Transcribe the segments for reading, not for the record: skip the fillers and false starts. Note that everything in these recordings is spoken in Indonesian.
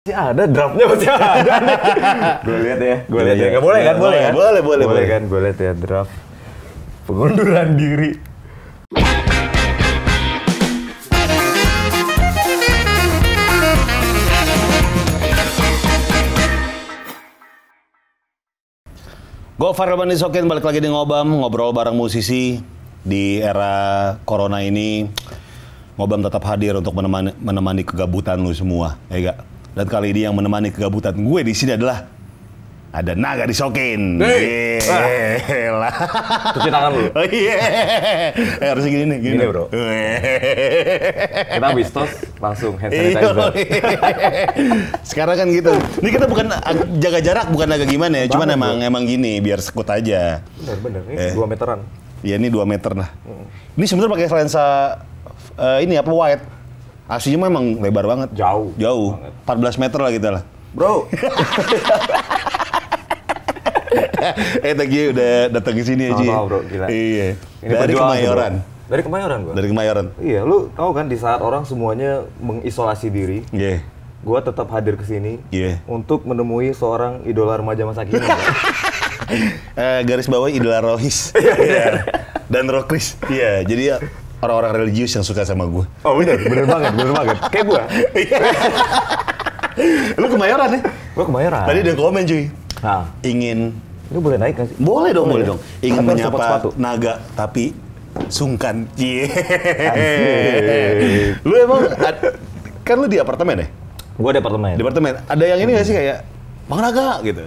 Masih ada draftnya, masih ada. Gue lihat ya, Nggak boleh kan? Boleh kan? Gue lihat ya draft pengunduran diri. Gue Farel Manisokin, balik lagi di Ngobam, ngobrol bareng musisi di era corona ini. Ngobam tetap hadir untuk menemani kegabutan lu semua, ya gak? Dan kali ini yang menemani kegabutan gue di sini adalah ada Naga Disokin. Lah. Cuci tangan lu. Oh iya. Harus gini nih, gini bro. Kita habis tos langsung hand sanitizer. Sekarang kan gitu. Ini kita bukan jaga jarak, bukan agak gimana ya. Cuman emang gini, biar sekut aja. Bener. Ini 2 meteran. Iya, ini 2 meter lah. Ini sebenarnya pakai lensa ini apa wide. Aslinya memang lebar banget. Jauh. Banget. 14 meter lah kita lah. Bro. Thank you udah datang ke sini aja. Sama bro, gila. Iya. Ini Dari Kemayoran. Dari Kemayoran gua. Dari Kemayoran. Iya, lu tahu kan di saat orang semuanya mengisolasi diri. Iya. Gua tetap hadir ke sini untuk menemui seorang idola remaja masa kini. Garis bawah idola Rohis. Iya. Dan Rokris. Iya, jadi orang-orang religius yang suka sama gue. Oh bener banget. Kayak gue. Lu Kemayoran ya? Gue Kemayoran. Tadi ada komen cuy. Nah. Ingin. Ini boleh naik kan sih? Boleh dong. Ingin tapi menyapa Naga, tapi sungkan. Lu emang, kan lu di apartemen ya? Gue di apartemen. Di apartemen. Ada yang ini nggak sih kayak, Bang Naga gitu?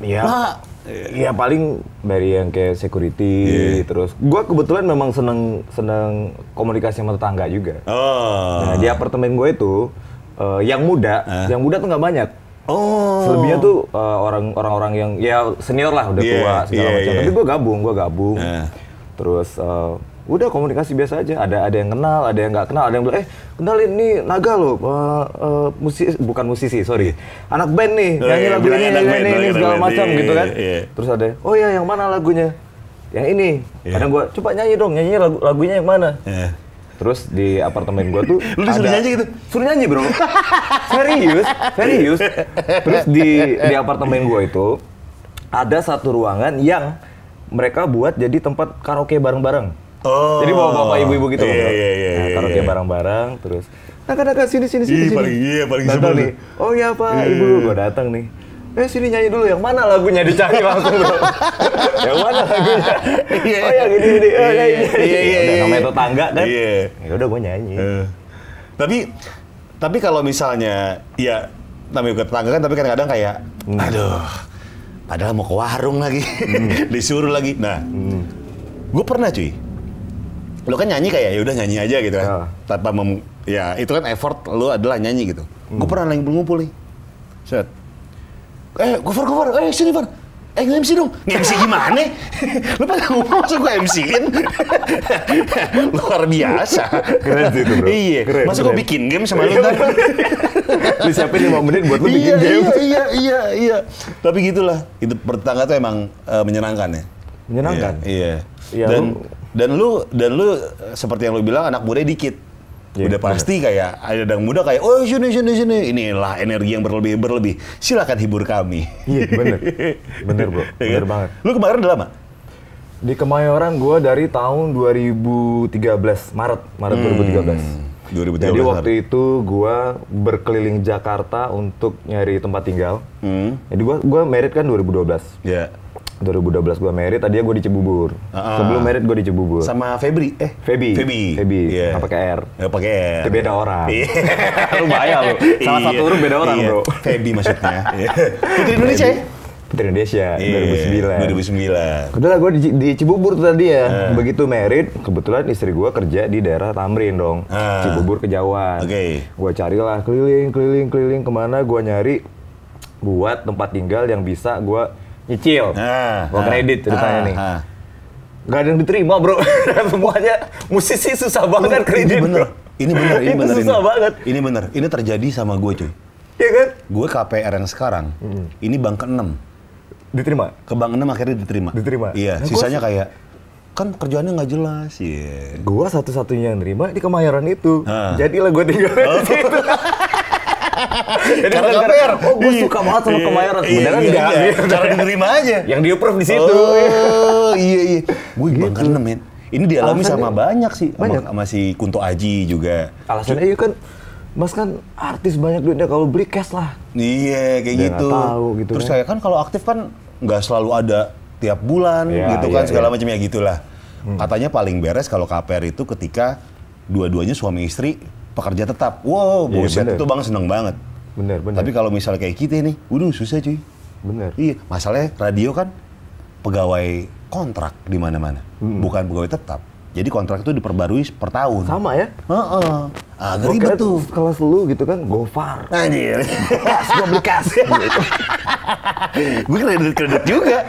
Iya. Iya paling dari yang kayak security, terus gue kebetulan memang seneng komunikasi sama tetangga juga. Nah di apartemen gue itu yang muda tuh nggak banyak. Selebihnya tuh orang-orang yang ya senior lah, udah tua segala macam. Tapi gue gabung. Terus udah komunikasi biasa aja. Ada yang kenal, ada yang nggak kenal, ada yang bilang kenalin nih Naga loh, bukan musisi, sorry, anak band nih, nyanyi lagu ini segala macam gitu kan. Terus ada, oh ya yang mana lagunya? Yang ini. Kadang gue coba nyanyi dong, lagunya yang mana? Terus di apartemen gue tuh lu disuruh nyanyi gitu? Suruh nyanyi bro. Serius. Terus di apartemen gue itu ada satu ruangan yang mereka buat jadi tempat karaoke bareng-bareng. Jadi bawa bapak ibu-ibu gitu loh. Nah, karaoke bareng-bareng terus Naga sini. Paling datang nih. Oh iya Pak, Ibu, gua datang nih. Sini nyanyi dulu, yang mana lagunya, dicari langsung bro. Yang mana lagunya? Oh ya gini. Iya. Namanya tetangga kan. Ya udah gua nyanyi. Tapi kalau misalnya ya namanya tetangga kan, tapi kadang-kadang kayak aduh, padahal mau ke warung lagi. Disuruh lagi. Nah, gue pernah cuy. Lo kan nyanyi kayak ya udah nyanyi aja gitu kan. Tanpa ya itu kan effort lo adalah nyanyi gitu. Gue pernah lagi ngumpul nih. Set. Gofar, sini Far. Nge-MC dong. Nge-MC gimana? Lo pada ngumpul masa gue MC-in? Luar biasa. Keren sih itu bro. Iya. Masa gue bikin game sama lo kan? Lu siapin 5 menit buat lu bikin game. Iya. Tapi gitulah. Hidup bertetangga tuh emang menyenangkan ya. Menyenangkan? Iya. Dan lu seperti yang lu bilang anak muda dikit. Udah pasti kayak ada yang muda kayak sini. Inilah energi yang berlebih. Silakan hibur kami. Iya bener bro. Bener banget. Lu kemarin udah lama? Di Kemayoran gue dari tahun 2013 Maret 2013. Jadi waktu itu gue berkeliling Jakarta untuk nyari tempat tinggal. Jadi gue married kan 2012. Iya. 2012 gue married, tadinya gue di Cibubur. Sebelum married gue di Cibubur. Sama Febri? Feby. Yeah. Nggak pakai R. Nggak pakai R. Itu beda orang. Lu bahaya lu. Salah satu huruf beda orang bro. Feby maksudnya. Putri Indonesia ya? Putri Indonesia, 2009. 2009. Udah lah gue di Cibubur tuh tadi ya. Begitu married, kebetulan istri gue kerja di daerah Tamrin dong. Cibubur Kejauhan. Gue carilah keliling kemana gue nyari buat tempat tinggal yang bisa gue nyicil, gua kredit ceritanya nih. Gak ada yang diterima bro. Semuanya musisi susah banget kredit. Ini bener. Susah banget. Ini bener. Ini terjadi sama gue cuy. Iya kan? Gue KPR yang sekarang, ini bank ke-6. Diterima? Ke bank 6 akhirnya diterima. Iya, sisanya kayak kan kerjaannya nggak jelas. Gua satu-satunya yang nerima di Kemayoran itu. Jadilah gue tinggal di situ. Jadi Karena KPR. oh gue suka banget sama Kemayoran. Sebenarnya enggak. Cara diterima aja. Yang di-approve di situ. Oh, iya. Gue Bang Karena, men. Ini dialami sama banyak sih. Sama si Kunto Aji juga. Alasannya iya kan, Mas kan artis banyak duitnya, kalau beli cash lah. Iya, kayak Dia gitu. nggak tahu gitu Terus kan. kayak kan kalau aktif kan nggak selalu ada tiap bulan gitu kan, segala macam ya gitulah. Katanya paling beres kalau KPR itu ketika dua-duanya suami istri pekerja tetap. Wow, buset, itu Bang seneng banget. Bener. Tapi kalau misalnya kayak kita nih, waduh susah cuy. Bener. Iya, masalahnya radio kan pegawai kontrak di mana-mana, bukan pegawai tetap. Jadi kontrak itu diperbarui per tahun. Sama ya? Heeh. Agak ribet tuh. Kelas lu gitu kan, Gofar. Anjir. Cash, gue beli cash. Gue kredit juga.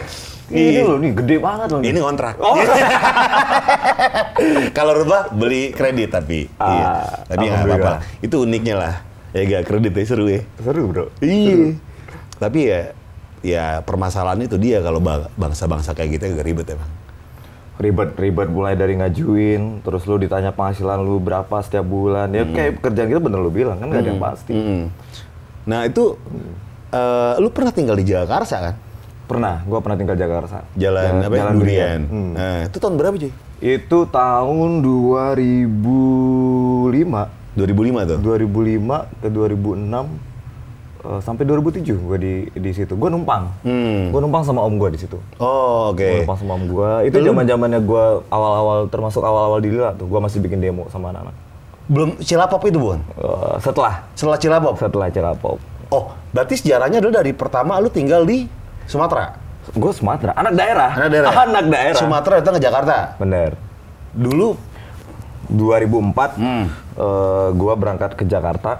Ini loh, nih gede banget loh. Ini kontrak. Kalau rubah beli kredit tapi. Iya. Tapi nggak apa-apa. Itu uniknya lah. Ya gak kredit ya seru ya. Seru bro. Iya. Tapi ya permasalahan itu dia kalau bangsa-bangsa kayak gitu agak ribet ya Bang. Ribet mulai dari ngajuin, terus lu ditanya penghasilan lu berapa setiap bulan. Ya kayak pekerjaan kita bener lu bilang kan nggak ada yang pasti. Nah itu lu pernah tinggal di Jakarta kan? Pernah, gua pernah tinggal di Jakarta. Jalan Durian. Nah, itu tahun berapa cuy? Itu tahun 2005. 2005 tuh? 2005 ke 2006 sampai 2007 gua di situ. Gua numpang. Gua numpang sama om gua di situ. Oh, oke. Gua numpang sama om gua. Itu zaman-zamannya gua termasuk awal-awal di Lila tuh. Gua masih bikin demo sama anak-anak. Belum Cilapop itu, Bun? Setelah Cilapop? Setelah Cilapop. Oh, berarti sejarahnya adalah dari pertama lu tinggal di Sumatera? Gue Sumatera, anak daerah. Anak daerah. Sumatera datang ke Jakarta? Bener. Dulu 2004, gue berangkat ke Jakarta.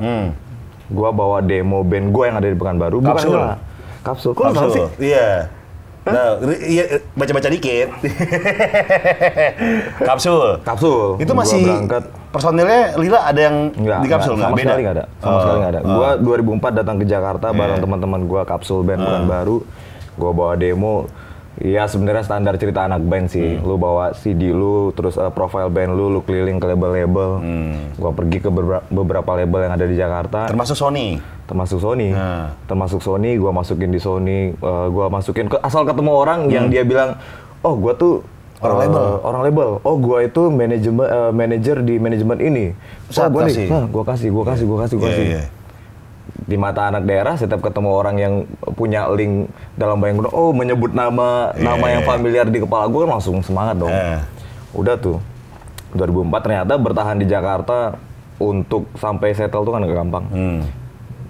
Gue bawa demo band gue yang ada di Pekanbaru. Kapsul? Kapsul. Kok lu tahu sih? Iya. Nah, iya, baca-baca dikit. Kapsul. Kapsul. Itu masih berangkat. Personilnya Lila ada yang di Kapsul nggak? Sama Beda? sekali nggak ada. Sama sekali nggak ada. Gue 2004 datang ke Jakarta bareng teman-teman gue Kapsul band Pekanbaru. Gue bawa demo. Iya sebenarnya standar cerita anak band sih. Lu bawa CD lu, terus profile band lu keliling ke label-label. Gue pergi ke beberapa label yang ada di Jakarta. Termasuk Sony? Termasuk Sony, gue masukin di Sony. Gue masukin asal ketemu orang yang dia bilang, oh gue tuh orang label. Oh gue itu manajer di manajemen ini. Oh gue nih, gue kasih. Yeah. Di mata anak daerah, setiap ketemu orang yang punya link dalam bayangan, oh menyebut nama yang familiar di kepala gue, langsung semangat dong. Udah tuh, 2004 ternyata bertahan di Jakarta untuk sampai settle tuh kan gak gampang.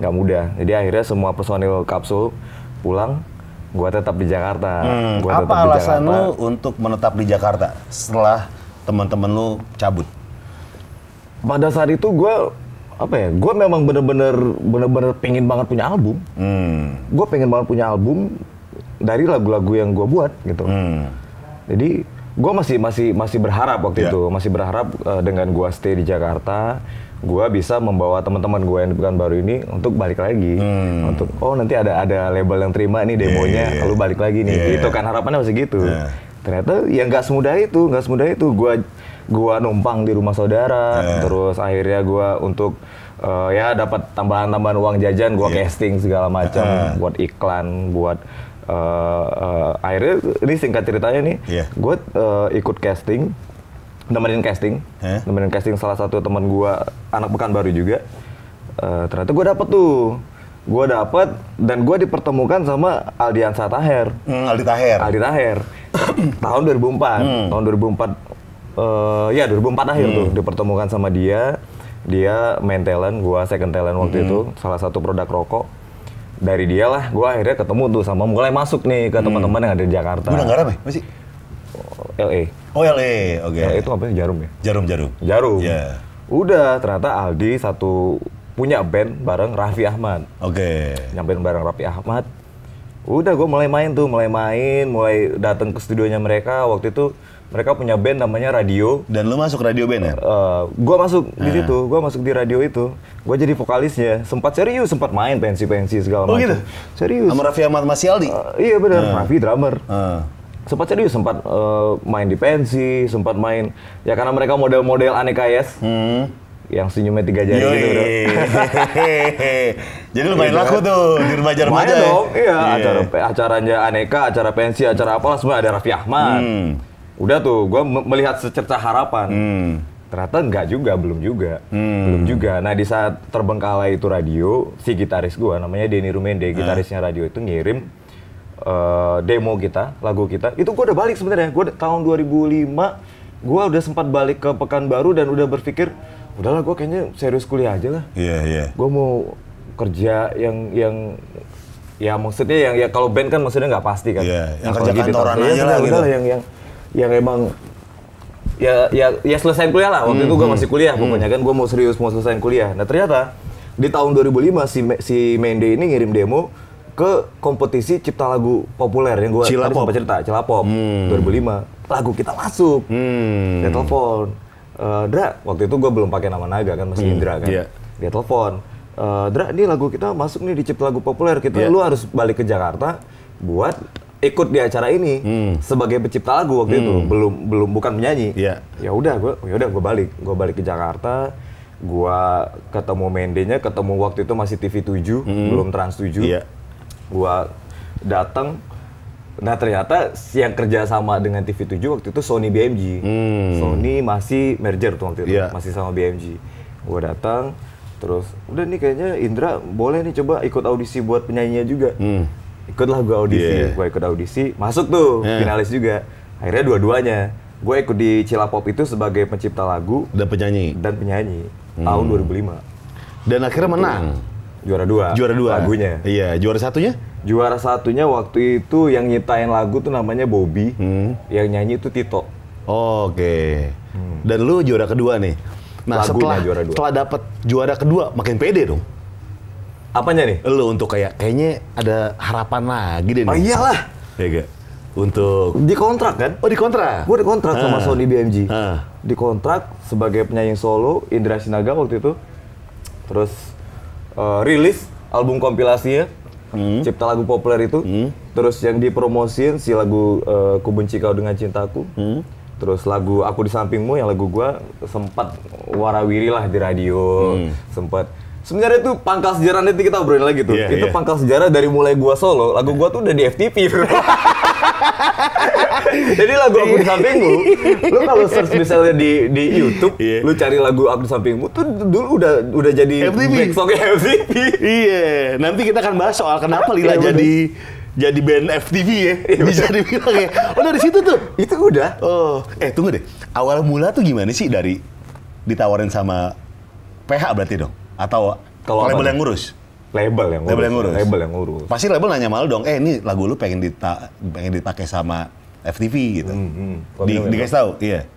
Gak mudah. Jadi akhirnya semua personil Kapsul pulang, gue tetap di Jakarta. Apa alasan lu untuk menetap di Jakarta setelah teman-teman lu cabut? Pada saat itu gue gue memang bener-bener pengen banget punya album. Gue pengen banget punya album dari lagu-lagu yang gue buat gitu. Jadi gue masih berharap waktu itu, masih berharap dengan gue stay di Jakarta, gue bisa membawa teman-teman gue yang di Pekanbaru ini untuk balik lagi. Untuk nanti ada label yang terima nih demonya, lalu balik lagi nih. Gitu kan harapannya masih gitu. Ternyata ya nggak semudah itu. Gua numpang di rumah saudara, terus akhirnya gua untuk dapat tambahan uang jajan, gua casting segala macam, buat iklan, buat akhirnya ini singkat ceritanya nih, gua ikut casting, nemenin casting salah satu teman gua anak Pekanbaru juga. Ternyata gua dapet dan gua dipertemukan sama Aldiansa Taher. Aldi Taher. Tahun 2004. Tahun 2004. 2004 akhir tuh dipertemukan sama dia main talent, gua second talent waktu itu, salah satu produk rokok. Dari dia lah, gua akhirnya ketemu tuh sama mulai masuk nih ke teman-teman yang ada di Jakarta. Udah garam ya? Masih? LA. Oh LA, oke. Itu apa sih, Jarum ya? Jarum. Yeah. Udah, ternyata Aldi punya band bareng Raffi Ahmad. Oke. Nyampein bareng Raffi Ahmad. Udah, gua mulai mulai datang ke studionya mereka. Waktu itu mereka punya band namanya Radio. Dan lu masuk Radio band ya? Gue masuk di situ, gue masuk di radio itu. Gue jadi vokalisnya. Sempat main pensi segala macam. Gitu? Serius. Sama Raffi Ahmad Mas Aldi? Iya benar, Raffi drummer. Sempat main di pensi, sempat main. Ya karena mereka model-model aneka yes. yang senyumnya 3 jari gitu bro. Jadi lumayan laku tuh di remaja-remaja. Lumayan dong, iya. Acaranya aneka, acara pensi, acara apalah semua ada Raffi Ahmad. Udah tuh, gue melihat secerca harapan. Ternyata enggak juga, belum juga. Nah di saat terbengkalai itu radio, si gitaris gue namanya Denny Rumende, gitarisnya radio itu ngirim demo kita, lagu kita. Itu gue udah balik sebenarnya. Gue tahun 2005, gue udah sempat balik ke Pekanbaru dan udah berpikir, udahlah gue kayaknya serius kuliah aja lah. Iya. Gue mau kerja yang ya maksudnya yang ya kalau band kan maksudnya nggak pasti kan. Iya, yang kerja kantoran aja lah gitu. Yang emang ya selesai kuliah lah. Waktu itu gue masih kuliah pokoknya kan, gue mau serius mau selesai kuliah. Nah ternyata di tahun 2005 si Mende ini ngirim demo ke kompetisi cipta lagu populer yang gue tadi sempat cerita, Cilapop 2005. Lagu kita masuk. Dia telepon, Dra, waktu itu gue belum pakai nama Naga kan, masih Indra kan. Dia telepon, Dra, ini lagu kita masuk nih di cipta lagu populer, lu harus balik ke Jakarta buat ikut di acara ini sebagai pencipta lagu waktu itu, bukan penyanyi. Ya udah gue balik ke Jakarta, gue ketemu Mendenya, ketemu waktu itu masih TV 7, belum Trans 7. Gue datang, nah ternyata yang kerja sama dengan TV 7 waktu itu Sony BMG. Sony masih merger tuh waktu itu, masih sama BMG. Gue datang, terus udah nih kayaknya Indra boleh nih coba ikut audisi buat penyanyinya juga. Ikutlah gue audisi, gue ikut audisi, masuk tuh, finalis juga. Akhirnya dua-duanya, gue ikut di Cilapop itu sebagai pencipta lagu dan penyanyi. Tahun 2005. Dan akhirnya menang. Juara dua lagunya. Iya, juara satunya? Juara satunya waktu itu yang nyiptain lagu tuh namanya Bobby, yang nyanyi itu Tito. Oke. Dan lu juara kedua nih. Nah, setelah dapat juara kedua makin pede dong. Apanya nih? Lu untuk kayaknya ada harapan lagi deh nih. Oh iyalah. Ya gak? Untuk dikontrak kan? Oh dikontrak? Gue dikontrak sama Sony BMG. Dikontrak sebagai penyanyi solo Indra Sinaga waktu itu. Terus rilis album kompilasinya, cipta lagu populer itu. Terus yang dipromosin si lagu Ku Benci Kau Dengan Cintaku. Terus lagu Aku Di Sampingmu yang lagu gua sempat warawiri lah di radio, sempat. Sebenarnya itu pangkal sejarah nanti kita obrolin lagi tuh. Itu pangkal sejarah dari mulai gua solo, lagu gua tuh udah di FTV. Jadi lagu Aku Di Sampingmu, lu kalau search misalnya di YouTube, lu cari lagu Aku Di Sampingmu tuh dulu udah jadi back songnya FTV. Iya, nanti kita akan bahas soal kenapa Lila jadi band FTV ya. Bisa dibilang ya. Oh dari situ tuh? Itu udah. Oh, tunggu deh. Awal mula tuh gimana sih dari ditawarin sama PH berarti dong? Atau kalau label yang ngurus? Label yang ngurus. Pasti label nanya malu dong, ini lagu lu pengen dipakai sama FTV gitu. Dikasih tahu? Iya.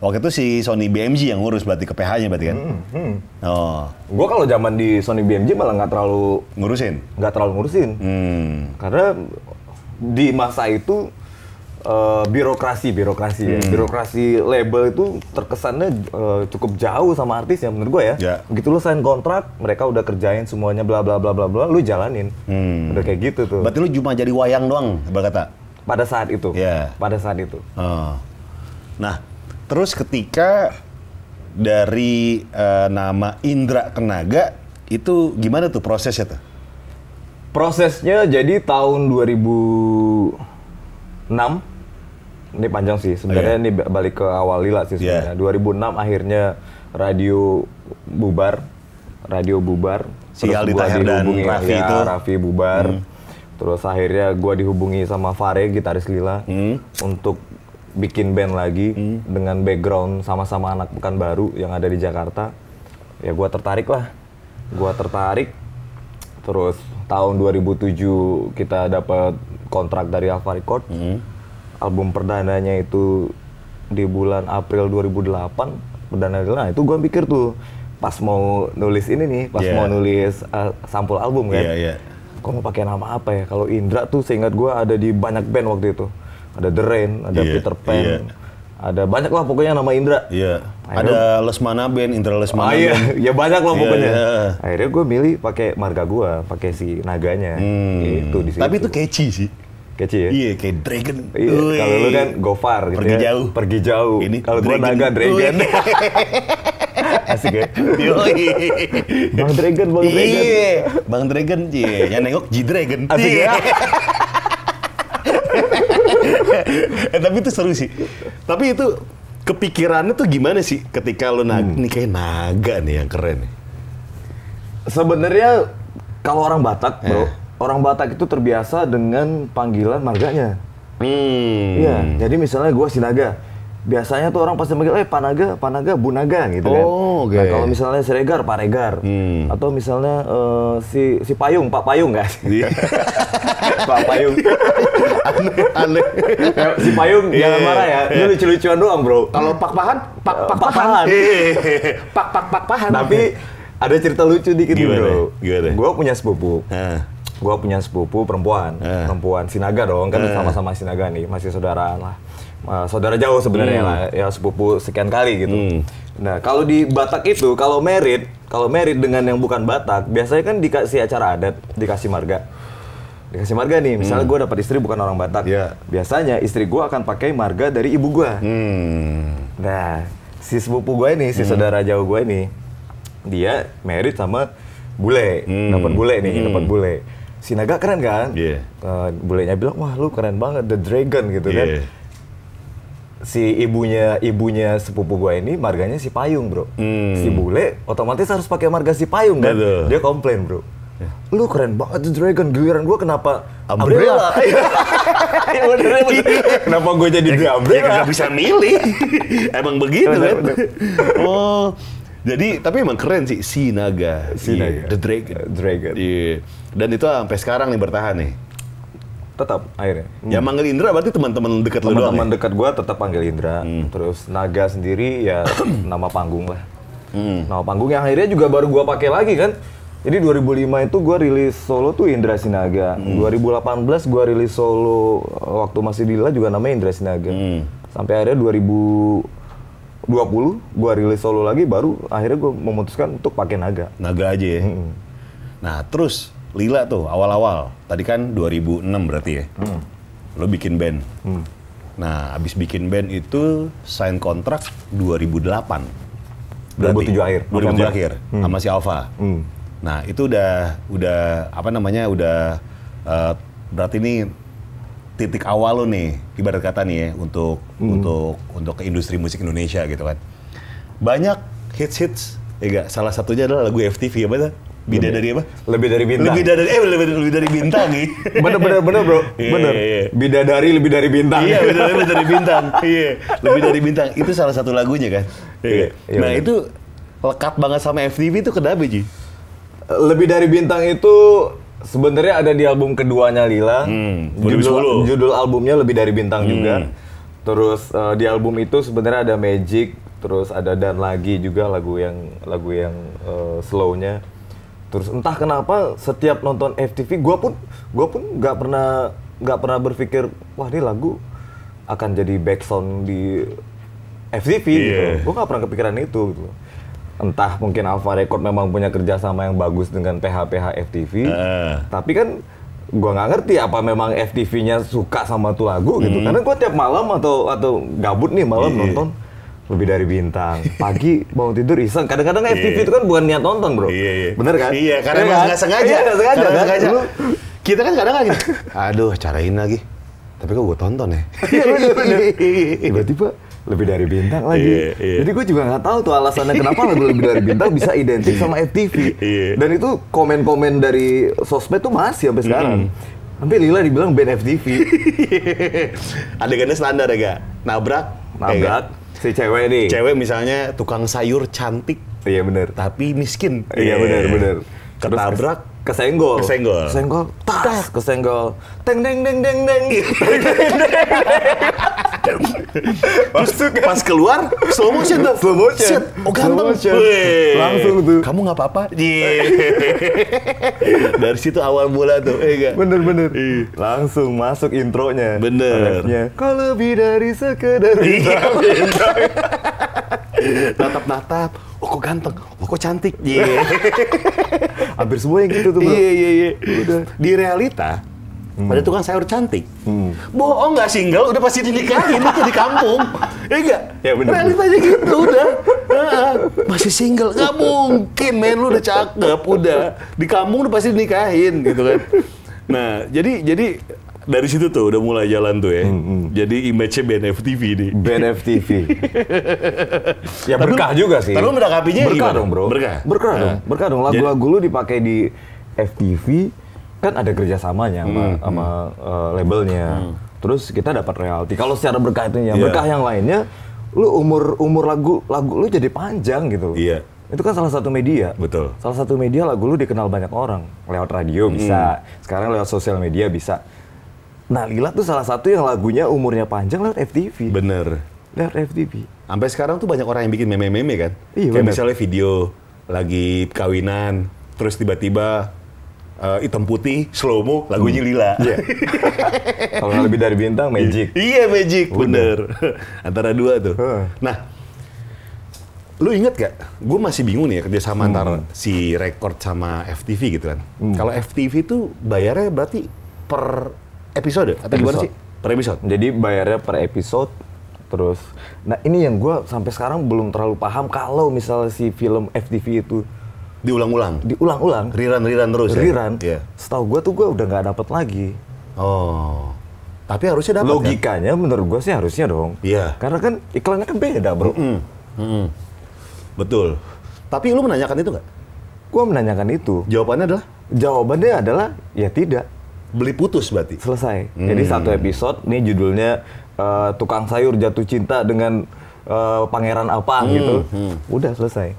Waktu itu si Sony BMG yang ngurus berarti ke PH-nya berarti kan? Oh. Gua kalau zaman di Sony BMG malah nggak terlalu ngurusin. Karena di masa itu birokrasi ya. Birokrasi label itu terkesannya cukup jauh sama artis ya menurut gue ya. Begitu lu sign kontrak, mereka udah kerjain semuanya bla bla bla bla bla, lu jalanin. Udah kayak gitu tuh. Berarti lu cuma jadi wayang doang, berkata. Pada saat itu. Pada saat itu. Nah, terus ketika dari nama Indra ke Naga itu gimana tuh prosesnya tuh? Prosesnya jadi tahun 2006. Ini panjang sih, sebenarnya ini balik ke awal Lila sih sebenarnya. 2006 akhirnya radio bubar. Si Aldi Taher dan Raffi itu. Raffi bubar. Terus akhirnya gue dihubungi sama Fare, gitaris Lila, untuk bikin band lagi dengan background sama-sama anak Pekanbaru yang ada di Jakarta. Ya gue tertarik lah. Terus tahun 2007 kita dapat kontrak dari Alpha Record. Album perdananya itu di bulan April 2008. Nah itu gue pikir tuh pas mau nulis ini nih, mau nulis sampul album kan. Gue mau pakai nama apa ya? Kalau Indra tuh seingat gue ada di banyak band waktu itu. Ada The Rain, ada Peter Pan, ada banyak lah pokoknya nama Indra. Ada Lesmana Band, Indra Lesmana Band. Ya banyak lah pokoknya. Akhirnya gue milih pakai marga gue, pakai si naganya. Itu di situ. Tapi itu catchy sih. Catchy ya? Iya, kayak Dragon. Kalau lu kan Gofar gitu. Pergi jauh. Ini kalau gue Naga Dragon. Asik ya. Yoi. Bang Dragon. Iya, Bang Dragon, yang nengok G-Dragon. Asik ya. Tapi itu seru sih. Tapi itu kepikirannya tuh gimana sih ketika lo nih kayak naga nih yang keren nih. Sebenarnya kalau orang Batak, bro, orang Batak itu terbiasa dengan panggilan marganya. Iya, jadi misalnya gue Sinaga. Biasanya tuh orang pasti manggil, Panaga, Bu Naga gitu kan. Oh, okay. Nah, kalau misalnya Siregar, Pak Regar. Atau misalnya si Payung, Pak Payung nggak sih? Pak Payung. Aneh. Si Payung jangan marah ya. Itu lucu-lucuan doang, bro. Kalau Pak Pahan. Pak Pahan. Tapi ada cerita lucu dikit nih, bro. Gimana? Gue punya sepupu. Gue punya sepupu perempuan Sinaga dong, kan sama-sama Sinaga nih, masih saudaraan lah, saudara jauh sebenarnya lah, ya sepupu sekian kali gitu. Nah kalau di Batak itu kalau merit dengan yang bukan Batak, biasanya kan dikasih acara adat, dikasih marga nih, misalnya gue dapat istri bukan orang Batak, biasanya istri gue akan pakai marga dari ibu gue. Nah si sepupu gue ini, si saudara jauh gue ini, dia merit sama bule, dapat bule. Sinaga keren kan? Bulenya bilang, wah lu keren banget, The Dragon gitu kan. Si ibunya sepupu gue ini marganya si Payung, bro. Si bule otomatis harus pakai marga si Payung kan? Dia komplain, bro. Lu keren banget The Dragon, giliran gue kenapa Umbrella? Kenapa gue jadi The Umbrella? Gak bisa milih. Emang begitu kan? Oh. Jadi, tapi emang keren sih, Sinaga. The Dragon. Iya. Dan itu sampai sekarang nih bertahan nih. Tetap akhirnya. Ya manggil Indra berarti teman-teman dekat lu doang. Teman-teman dekat gua tetap panggil Indra. Terus Naga sendiri ya nama panggung lah. Nama panggung yang akhirnya juga baru gua pakai lagi kan. Jadi 2005 itu gua rilis solo tuh Indra Sinaga. 2018 gua rilis solo waktu masih di Lila juga namanya Indra Sinaga. Sampai akhirnya 2020 gue rilis solo lagi, baru akhirnya gue memutuskan untuk pakai Naga aja ya. Nah terus Lila tuh awal-awal tadi kan 2006 berarti ya. Lo bikin band. Nah abis bikin band itu sign kontrak 2008 berarti 2007 akhir sama si Alpha. Nah itu udah apa namanya udah berarti ini titik awal lo nih, ibarat kata nih ya, untuk ke industri musik Indonesia gitu kan. Banyak hits, ya gak? Salah satunya adalah lagu FTV apa tuh? Bidadari apa? Lebih dari bintang. Lebih dari bintang nih. Bener bro. Bener. Bidadari lebih dari bintang. Iya, lebih dari bintang. Iya, lebih dari bintang. Itu salah satu lagunya kan. Iya. Nah itu lekat banget sama FTV itu kenapa Ji? Lebih dari bintang itu sebenarnya ada di album keduanya Lila. Judul albumnya Lebih Dari Bintang juga. Terus di album itu sebenarnya ada Magic, terus ada Dan Lagi juga lagu yang slow-nya. Terus entah kenapa setiap nonton FTV gua pun nggak pernah berpikir wah ini lagu akan jadi backsound di FTV gitu. Gua nggak pernah kepikiran itu gitu. Entah mungkin Alpha Record memang punya kerjasama yang bagus dengan PH FTV, tapi kan gua nggak ngerti apa memang FTV-nya suka sama tuh lagu gitu. Karena gua tiap malam atau gabut nih malam nonton Lebih Dari Bintang. Pagi bangun tidur iseng. Kadang-kadang FTV itu kan bukan niat nonton, bro. Bener kan? Iya, karena nggak sengaja. Iya, nggak sengaja. Kita kan kadang lagi, aduh carain lagi. Tapi kok gua tonton ya? Iya bener. Tiba-tiba Lebih Dari Bintang lagi. Jadi gue juga nggak tahu tuh alasannya kenapa lagu Lebih Dari Bintang bisa identik sama FTV. Dan itu komen-komen dari sosmed tuh masih sampai sekarang. Sampai Lila dibilang band FTV. Adegannya standar ya gak? Nabrak. Si cewek nih. Cewek misalnya tukang sayur cantik. Iya bener. Tapi miskin. Iya bener. Ketabrak. Kesenggol. Tas. Kesenggol. Teng. Pas keluar, slow motion tuh. Oh ganteng. Langsung tuh. Kamu nggak apa-apa? Dari situ awal mula tuh. Bener. Langsung masuk intronya. Bener. Kau lebih dari sekedar bintang. Natap. Oh kok ganteng. Oh kok cantik. Hampir semua yang gitu tuh bro. Iya. Udah. Di realita, Ada tukang sayur cantik. Bohong nggak single, udah pasti dinikahin itu di kampung. Ya enggak? Ya bener. Realitanya gitu udah. Masih single, nggak mungkin men, lu udah cakep, udah. Di kampung udah pasti dinikahin gitu kan. Nah, jadi dari situ tuh udah mulai jalan tuh ya. Jadi image-nya BNFTV nih. BNFTV. Ya berkah juga sih. Tapi lu menanggapinya berkah gimana? dong, bro. Berkah Dong. Berkah dong. Lagu-lagu lu dipakai di FTV, kan ada kerjasamanya sama labelnya. Terus kita dapat royalti. Kalau secara berkah itu ya, berkah yang lainnya, lu umur lagu lu jadi panjang gitu. Iya. Itu kan salah satu media. Betul. Salah satu media lagu lu dikenal banyak orang. Lewat radio bisa, sekarang lewat sosial media bisa. Nah, Lila tuh salah satu yang lagunya umurnya panjang lewat FTV. Bener. Lewat FTV. Sampai sekarang tuh banyak orang yang bikin meme-meme kan. Iya, kayak bener. misalnya video lagi kawinan, terus tiba-tiba hitam putih, slow-mo, lagunya Lila. Iya. Kalau nggak lebih dari bintang, Magic. Iya, Magic, bener. Antara dua tuh. Nah, lu inget gak? Gue masih bingung nih ya kerjasama antara si Record sama FTV gitu kan. Kalau FTV tuh bayarnya berarti per episode atau gimana sih? Per episode. Jadi bayarnya per episode. Terus, nah ini yang gue sampai sekarang belum terlalu paham kalau misalnya si film FTV itu Diulang-ulang. Rerun terus Rerun. ya? Iya. Setahu gue tuh gue udah nggak dapet lagi. Oh. Tapi harusnya dapat. Logikanya menurut gue sih harusnya dong. Iya. Karena kan iklannya kan beda, bro. Betul. Tapi lu menanyakan itu nggak? Gue menanyakan itu. Jawabannya adalah Ya tidak. beli putus berarti. Selesai. Jadi satu episode, nih judulnya tukang sayur jatuh cinta dengan pangeran apa gitu. Udah selesai.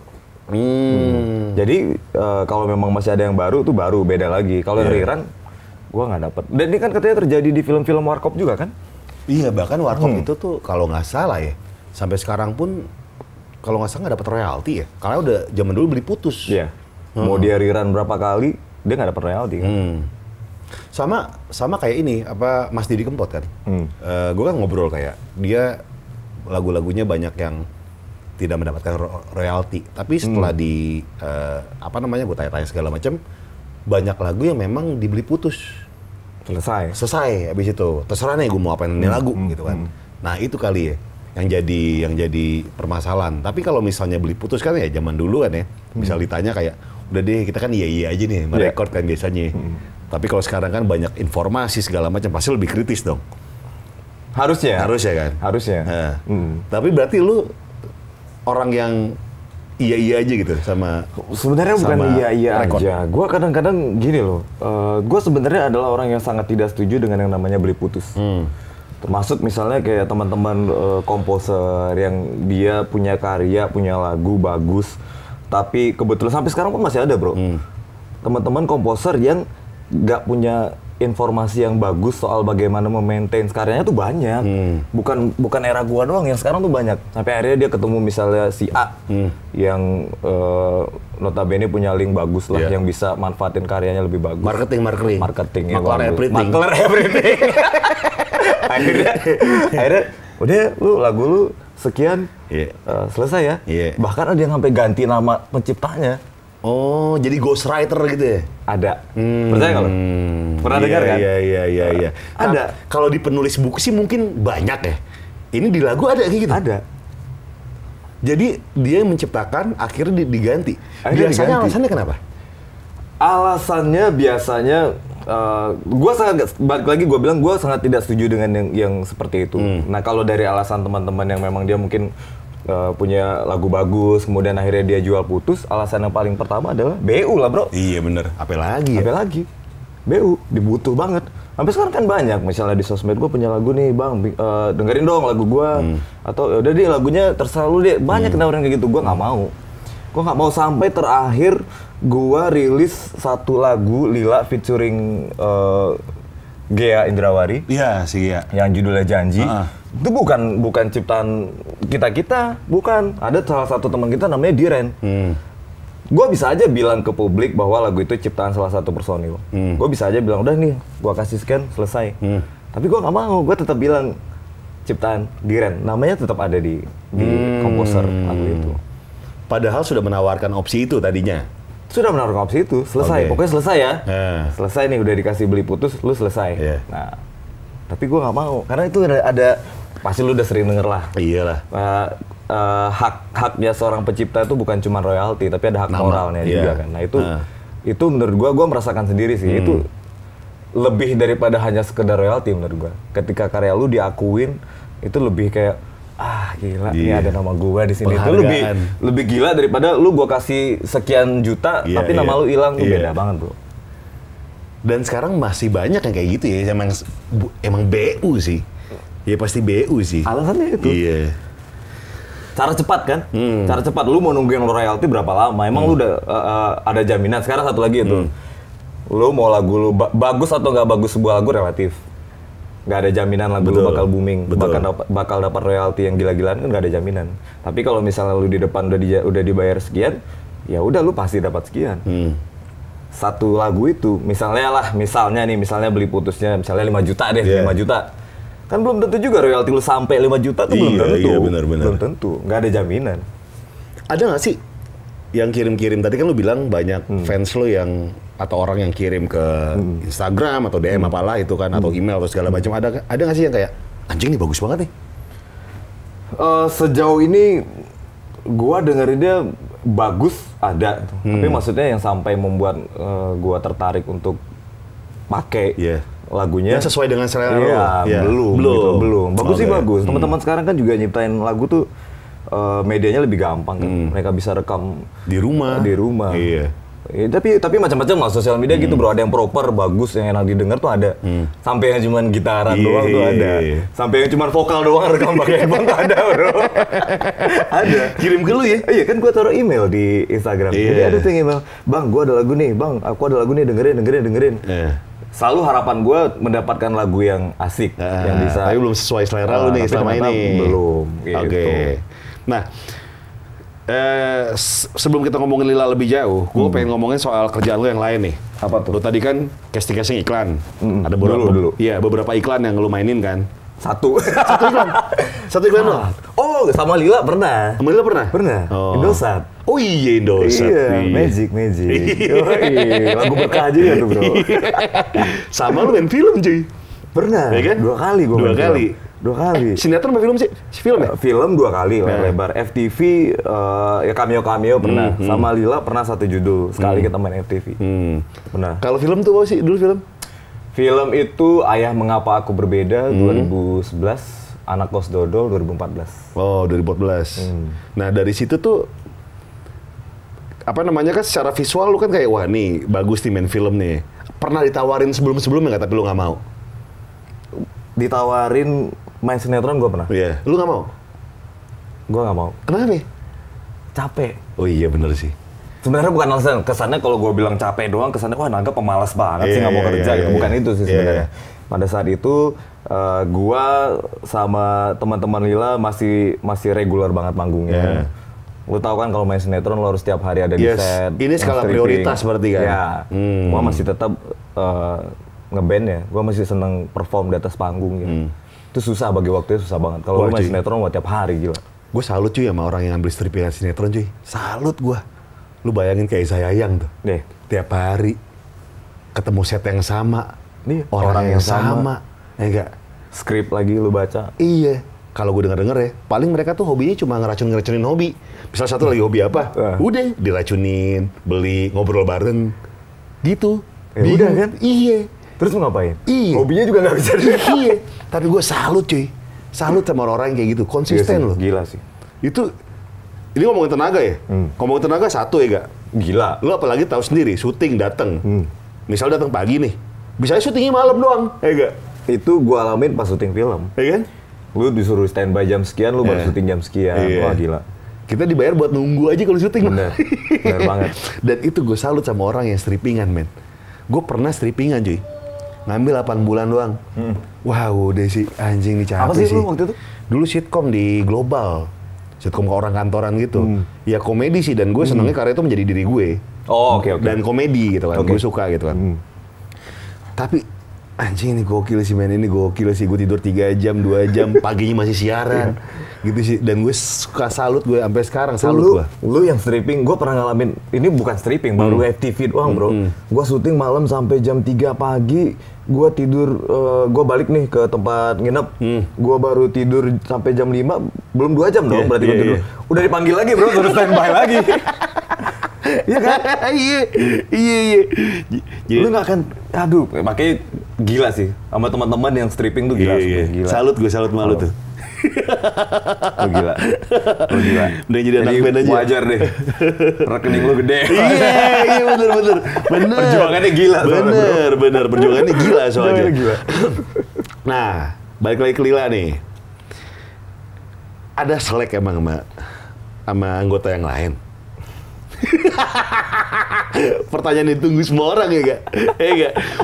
Jadi kalau memang masih ada yang baru tuh baru beda lagi. Kalau yang rerun, gua nggak dapet. Dan ini kan katanya terjadi di film-film Warkop juga kan? Iya, bahkan Warkop itu tuh kalau nggak salah ya, sampai sekarang pun kalau nggak salah nggak dapat royalti ya. Karena udah zaman dulu beli putus. Iya. Mau dia rerun berapa kali, dia nggak dapat royalti kan? Sama kayak ini apa Mas Didi Kempot kan. Gue kan ngobrol kayak dia lagu-lagunya banyak yang tidak mendapatkan royalti, tapi setelah di gue tanya-tanya segala macam, banyak lagu yang memang dibeli putus. Selesai habis itu terserah nih gue mau apain ini lagu gitu kan. Nah itu kali ya yang jadi permasalahan. Tapi kalau misalnya beli putus kan ya zaman dulu kan ya, misal ditanya kayak udah deh kita kan iya aja nih merekord kan biasanya. Tapi kalau sekarang kan banyak informasi segala macam, pasti lebih kritis dong. Harusnya kan. Harusnya. Nah, tapi berarti lu orang yang iya aja gitu sama. Sebenarnya bukan iya record. aja. Gue kadang-kadang gini loh. Gue sebenarnya adalah orang yang sangat tidak setuju dengan yang namanya beli putus. Termasuk misalnya kayak teman-teman komposer yang dia punya karya, punya lagu bagus, tapi kebetulan sampai sekarang pun masih ada, bro. Teman-teman komposer yang nggak punya informasi yang bagus soal bagaimana memaintain karyanya tuh banyak. Bukan era gua doang, yang sekarang tuh banyak. Sampai akhirnya dia ketemu misalnya si A yang notabene punya link bagus lah, yang bisa manfaatin karyanya lebih bagus. Marketing ya, everything. Makler everything. akhirnya udah lagu lu sekian selesai ya. Bahkan ada yang sampai ganti nama penciptanya. Oh, jadi ghostwriter gitu ya? Ada. Percaya nggak lo? Pernah dengar kan? Iya. Ada. Kalau di penulis buku sih mungkin banyak ya. Ini di lagu ada kayak gitu? Ada. Jadi dia menciptakan, akhirnya diganti. Biasanya alasannya kenapa? Alasannya biasanya, gue bilang gue sangat tidak setuju dengan yang seperti itu. Nah kalau dari alasan teman-teman yang memang dia mungkin punya lagu bagus, kemudian akhirnya dia jual putus, alasan yang paling pertama adalah BU lah, bro. Iya bener, apa lagi? BU, dibutuh banget. Sampai sekarang kan banyak, misalnya di sosmed gue punya lagu nih bang, dengerin dong lagu gue. Atau udah deh lagunya terserah lu deh, banyak orang kayak gitu, gue nggak mau. Gue nggak mau sampai terakhir gue rilis satu lagu Lila featuring Gea Indrawari. Iya, si Gea. Yang judulnya Janji. Itu bukan ciptaan kita, bukan. Ada salah satu teman kita namanya Diren. Gue bisa aja bilang ke publik bahwa lagu itu ciptaan salah satu personil. Gue bisa aja bilang, udah nih, gue kasih scan, selesai. Tapi gue nggak mau, gue tetap bilang ciptaan Diren. Namanya tetap ada di komposer lagu itu. Padahal sudah menawarkan opsi itu tadinya. Sudah menaruh opsi itu, selesai. Pokoknya selesai ya. Selesai nih, udah dikasih beli putus, lu selesai. Nah, tapi gue nggak mau, karena itu ada pasti lu udah sering denger lah. Iyalah. Haknya seorang pencipta itu bukan cuma royalti, tapi ada hak moralnya juga kan. Nah itu menurut gue merasakan sendiri sih. Itu lebih daripada hanya sekedar royalti menurut gue. Ketika karya lu diakuin, itu lebih kayak gila, ini ada nama gua di sini. Itu lebih gila daripada lu gua kasih sekian juta tapi nama lu hilang, tuh beda banget, Bro. Dan sekarang masih banyak yang kayak gitu ya, emang BU sih. Ya pasti BU sih. Alasannya itu. Iya. Cara cepat kan? Cara cepat. Lu mau nungguin royalti berapa lama? Emang lu udah ada jaminan? Sekarang satu lagi itu. Lu mau lagu lu bagus atau nggak bagus sebuah lagu relatif. Nggak ada jaminan lagu lu bakal booming, bakal dapat royalti yang gila-gilaan, kan nggak ada jaminan. Tapi kalau misalnya lu di depan udah dibayar sekian, ya udah lu pasti dapat sekian. Satu lagu itu, misalnya beli putusnya misalnya 5 juta deh, 5 juta. Kan belum tentu juga royalti lu sampai 5 juta tuh belum tentu. Iya, benar. Belum tentu, nggak ada jaminan. Ada nggak sih yang kirim-kirim, tadi kan lu bilang banyak fans lu yang atau orang yang kirim ke Instagram atau DM apalah itu kan, atau email atau segala macam, ada nggak sih yang kayak anjing nih bagus banget nih? Sejauh ini gua dengerinnya bagus ada, tapi maksudnya yang sampai membuat gua tertarik untuk pakai lagunya yang sesuai dengan selera lu. Belum. Bagus sih bagus. Teman-teman sekarang kan juga nyiptain lagu tuh medianya lebih gampang kan. Mereka bisa rekam di rumah. Iya. Tapi macam-macam lah sosial media gitu, Bro. Ada yang proper, bagus, yang enak didengar tuh ada. Sampai yang cuman gitaran doang tuh ada. Sampai yang cuman vokal doang rekam pakai handphone tuh ada, Bro. Ada. Kirim ke lu ya? Iya kan, gua taruh email di Instagram. Jadi ada tuh email, "Bang, gua ada lagu nih, Bang. Aku ada lagu nih, dengerin." Selalu harapan gue mendapatkan lagu yang asik, yang bisa. Tapi belum sesuai selera lu nih selama ini. Belum. Oke. Nah, sebelum kita ngomongin Lila lebih jauh, gue pengen ngomongin soal kerjaan lu yang lain nih. Apa tuh? Lu tadi kan casting iklan. Ada beberapa iklan yang lu mainin kan? Satu iklan doang. Oh, sama Lila pernah. Sama Lila pernah? Pernah. Indosat. Oh iya, Indosat. Iya, Magic. Lagu berkah aja ya tuh, Bro. Sama lu main film, cuy. Pernah. Ya kan? 2 kali gue main film. 2 kali. Sinetron sama film sih? Film ya? Film 2 kali, lebar. FTV, ya cameo pernah. Sama Lila pernah 1 judul. Sekali kita main FTV. Pernah. Kalau film tuh apa sih dulu film? Film itu Ayah Mengapa Aku Berbeda 2011, Anak Kos Dodol 2014. Oh, 2014. Nah, dari situ tuh apa namanya kan, secara visual lu kan kayak wah nih bagus nih main film nih. Pernah ditawarin sebelumnya nggak, tapi lu nggak mau? Ditawarin main sinetron gue pernah. Iya. Lu nggak mau? Gue nggak mau. Kenapa? Capek. Oh iya bener sih. Sebenarnya bukan alasan, kesannya kalau gue bilang capek doang, kesannya wah Naga pemalas banget sih, nggak mau kerja gitu. Bukan itu sih sebenarnya. Pada saat itu gue sama teman-teman Lila masih reguler banget manggungnya. Lu tahu kan kalau main sinetron lo harus setiap hari ada di set. Ini skala prioritas berarti kan? Ya. Gue masih tetap ngeband ya. Gue masih seneng perform di atas panggung gitu. Itu susah, bagi waktunya susah banget. Kalau lu main sinetron tiap hari gila. Gue salut cuy sama orang yang ambil strippingan sinetron cuy. Salut gue. Lu bayangin kayak Isa Yayang tuh. Tiap hari ketemu set yang sama. Orang yang sama. Ya enggak? Skrip lagi lu baca. Iya. Kalau gue denger ya, paling mereka tuh hobinya cuma ngeracunin hobi. Misal satu lagi hobi apa? Udah, diracunin, beli, ngobrol bareng. Gitu. Udah kan? Iya. Terus lu ngapain? Iya. Hobinya juga nggak bisa. Iya. Tapi gue salut cuy. Salut sama orang-orang yang kayak gitu. Konsisten loh. Gila sih. Itu, ini ngomongin tenaga ya? Ngomongin tenaga satu ya gak? Gila. Lu apalagi tahu sendiri, syuting dateng. Misal datang pagi nih. Bisa syutingnya malam doang. Ya gak? Itu gue alamin pas syuting film. Ya kan? Lu disuruh standby jam sekian, lu baru syuting jam sekian. Wah gila. Kita dibayar buat nunggu aja kalau syuting. Bener banget. Dan itu gue salut sama orang yang strippingan, men. Gue pernah strippingan, cuy. Ngambil 8 bulan doang. Wow, udah sih anjing nih capek sih. Apa sih lu waktu itu? Dulu sitkom di Global. Sitkom ke orang kantoran gitu. Ya komedi sih, dan gue senangnya karena itu menjadi diri gue. Oh, oke. Dan komedi gitu kan. Gue suka gitu kan. Tapi anjing ini gokil sih men, ini gokil sih, gue tidur 3 jam, 2 jam, paginya masih siaran. Gitu sih, dan gue suka salut gue sampai sekarang, salut gue. Lu yang stripping, gue pernah ngalamin, ini bukan stripping, baru FTV doang bro. Gue syuting malam sampai jam 3 pagi, gue tidur, gue balik nih ke tempat nginep, gue baru tidur sampai jam 5, belum 2 jam dong berarti gue tidur. Udah dipanggil lagi bro, terus standby lagi. Iya kan? Iya. Lu nggak akan, aduh, makanya gila sih sama teman-teman yang stripping tuh gila. Gila. Salut sama lu tuh. Lu gila. Udah jadi anak band aja. Wajar deh. Rekening lu gede. Iya bener. Perjuangannya gila. Bener. Perjuangannya gila soalnya. Gila. Nah, balik lagi ke Lila nih. Ada selek emang sama anggota yang lain. Pertanyaan ditunggu semua orang ya gak?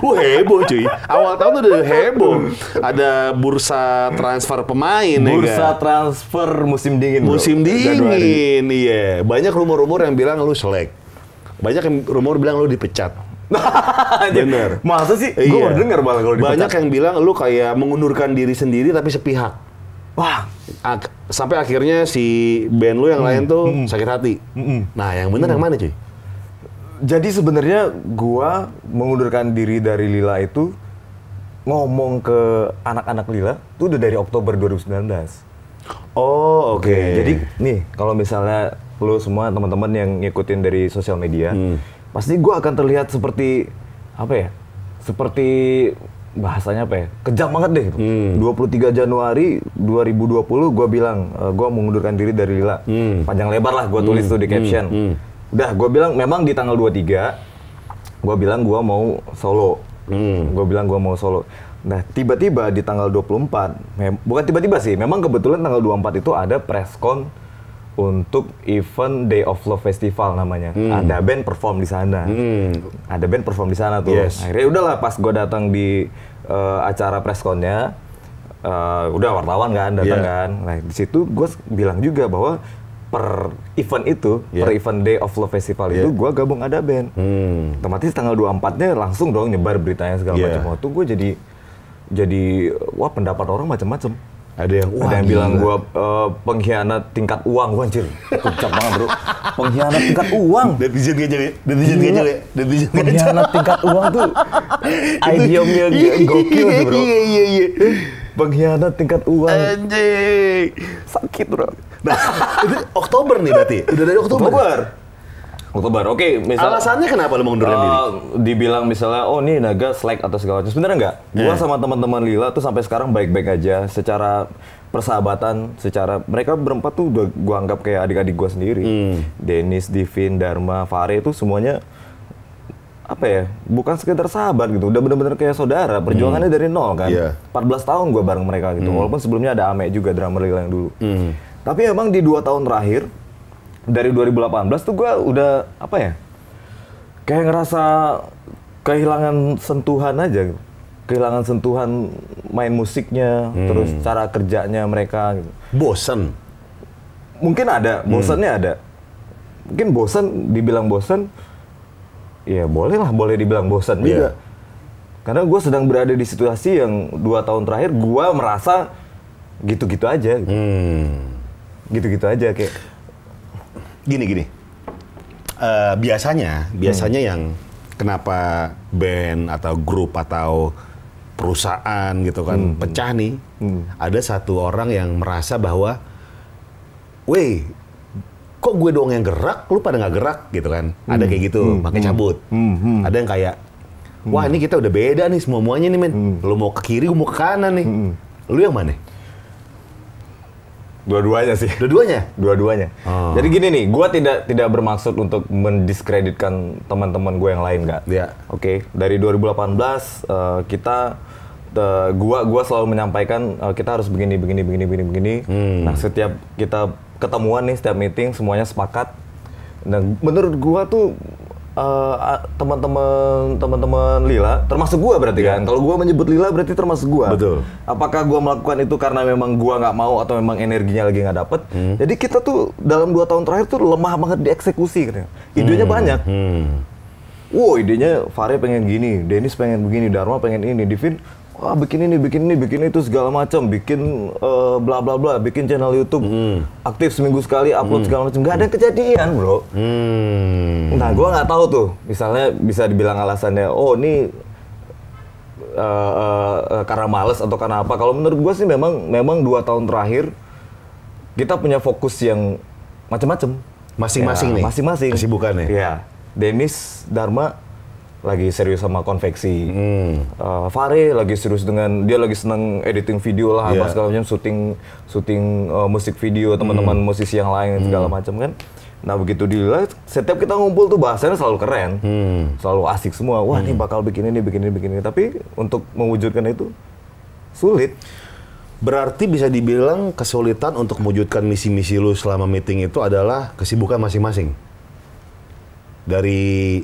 Heboh cuy. Awal tahun tuh udah heboh. Ada bursa transfer pemain bursa transfer musim dingin bro. Musim dingin, iya. Banyak rumor-rumor yang bilang lu selek. Banyak yang rumor bilang lu dipecat. Bener. Masa sih? Gue baru denger malah kalau dipecat. Banyak yang bilang lu kayak mengundurkan diri sendiri tapi sepihak. Wah, sampai akhirnya si band lu yang lain tuh sakit hati. Nah, yang bener yang mana cuy? Jadi sebenarnya gua mengundurkan diri dari Lila itu ngomong ke anak-anak Lila itu udah dari Oktober 2019. Oh, oke. Jadi nih, kalau misalnya lu semua teman-teman yang ngikutin dari sosial media, pasti gua akan terlihat seperti apa ya? Seperti bahasanya apa ya? Kejam banget deh gitu. 23 Januari 2020 gue bilang gue mengundurkan diri dari Lila. Panjang lebar lah gue tulis tuh di caption. Udah gue bilang memang di tanggal 23 gue bilang gue mau solo. Nah tiba-tiba di tanggal 24, bukan tiba-tiba sih, memang kebetulan tanggal 24 itu ada press-con untuk event Day of Love Festival namanya. Ada band perform di sana. Tuh. Yes. Akhirnya udahlah pas gue datang di acara pressconnya, udah wartawan kan datang kan. Nah di situ gue bilang juga bahwa per event itu, per event Day of Love Festival itu gue gabung ada band. Otomatis tanggal 24-nya langsung dong nyebar beritanya segala macam. Waktu gue jadi wah pendapat orang macam-macam. Ada yang bilang gue pengkhianat tingkat uang, gue anjir, kocak banget bro. Pengkhianat tingkat uang. Netizen gak ya? Pengkhianat tingkat uang tuh idiomnya gokil tuh bro. Iya. Pengkhianat tingkat uang. Anjing. Sakit bro. Nah, itu Oktober nih berarti? Udah dari Oktober, oke. Alasannya kenapa lu mengundurkan diri? Dibilang misalnya, oh nih Naga slack atau segala macam. Sebenarnya enggak. Gua sama teman-teman Lila tuh sampai sekarang baik-baik aja. Secara persahabatan, mereka berempat tuh udah gua anggap kayak adik-adik gua sendiri. Dennis, Divin, Dharma, Fare itu semuanya apa ya? Bukan sekedar sahabat gitu. Udah bener-bener kayak saudara. Perjuangannya dari nol kan. 14 tahun gua bareng mereka gitu. Walaupun sebelumnya ada Ame juga, drummer Lila yang dulu. Tapi emang di 2 tahun terakhir dari 2018 tuh gue udah apa ya, kayak ngerasa kehilangan sentuhan aja, kehilangan sentuhan main musiknya, terus cara kerjanya mereka gitu. Bosan? Mungkin ada, bosannya ada. Mungkin bosan, dibilang bosan, ya boleh dibilang bosan juga. Karena gue sedang berada di situasi yang 2 tahun terakhir gue merasa gitu-gitu aja. Gitu-gitu aja kayak. Gini. Biasanya yang kenapa band atau grup atau perusahaan gitu kan pecah nih, ada satu orang yang merasa bahwa, weh, kok gue doang yang gerak, lu pada nggak gerak gitu kan? Ada kayak gitu, makanya cabut. Ada yang kayak, wah ini kita udah beda nih semuanya nih men. Lu mau ke kiri, gue mau ke kanan nih. Lu yang mana? Dua-duanya sih. Dua-duanya. Jadi gini nih, gue tidak bermaksud untuk mendiskreditkan teman-teman gue yang lain, nggak. Oke. Dari 2018 gua selalu menyampaikan kita harus begini. Nah setiap kita ketemuan nih, setiap meeting semuanya sepakat. Dan menurut gua tuh teman-teman Lila, termasuk gua berarti kan. Kalau gua menyebut Lila berarti termasuk gua. Betul. Apakah gua melakukan itu karena memang gua nggak mau atau memang energinya lagi nggak dapet? Jadi kita tuh dalam 2 tahun terakhir tuh lemah banget di eksekusi, katanya. Idenya banyak. wow idenya Fahri pengen gini, Dennis pengen begini, Dharma pengen ini, Divin wah bikin ini itu segala macam, bikin bla bla bla, bikin channel YouTube, aktif seminggu sekali upload segala macam, nggak ada kejadian bro. Nah gue nggak tahu tuh, misalnya bisa dibilang alasannya, oh ini karena males atau karena apa? Kalau menurut gue sih memang 2 tahun terakhir kita punya fokus yang macam-macam. Masing-masing nih. Masing-masing. Kesibukannya. Iya. Dennis, Dharma lagi serius sama konveksi. Fahri lagi serius dia lagi seneng editing video lah, apa segala macam, syuting musik video teman-teman musisi yang lain segala macam kan. Nah begitu dilihat, setiap kita ngumpul tuh bahasanya selalu keren, selalu asik semua. Wah ini bakal bikin ini. Tapi untuk mewujudkan itu sulit. Berarti bisa dibilang kesulitan untuk mewujudkan misi-misi lu selama meeting itu adalah kesibukan masing-masing. Dari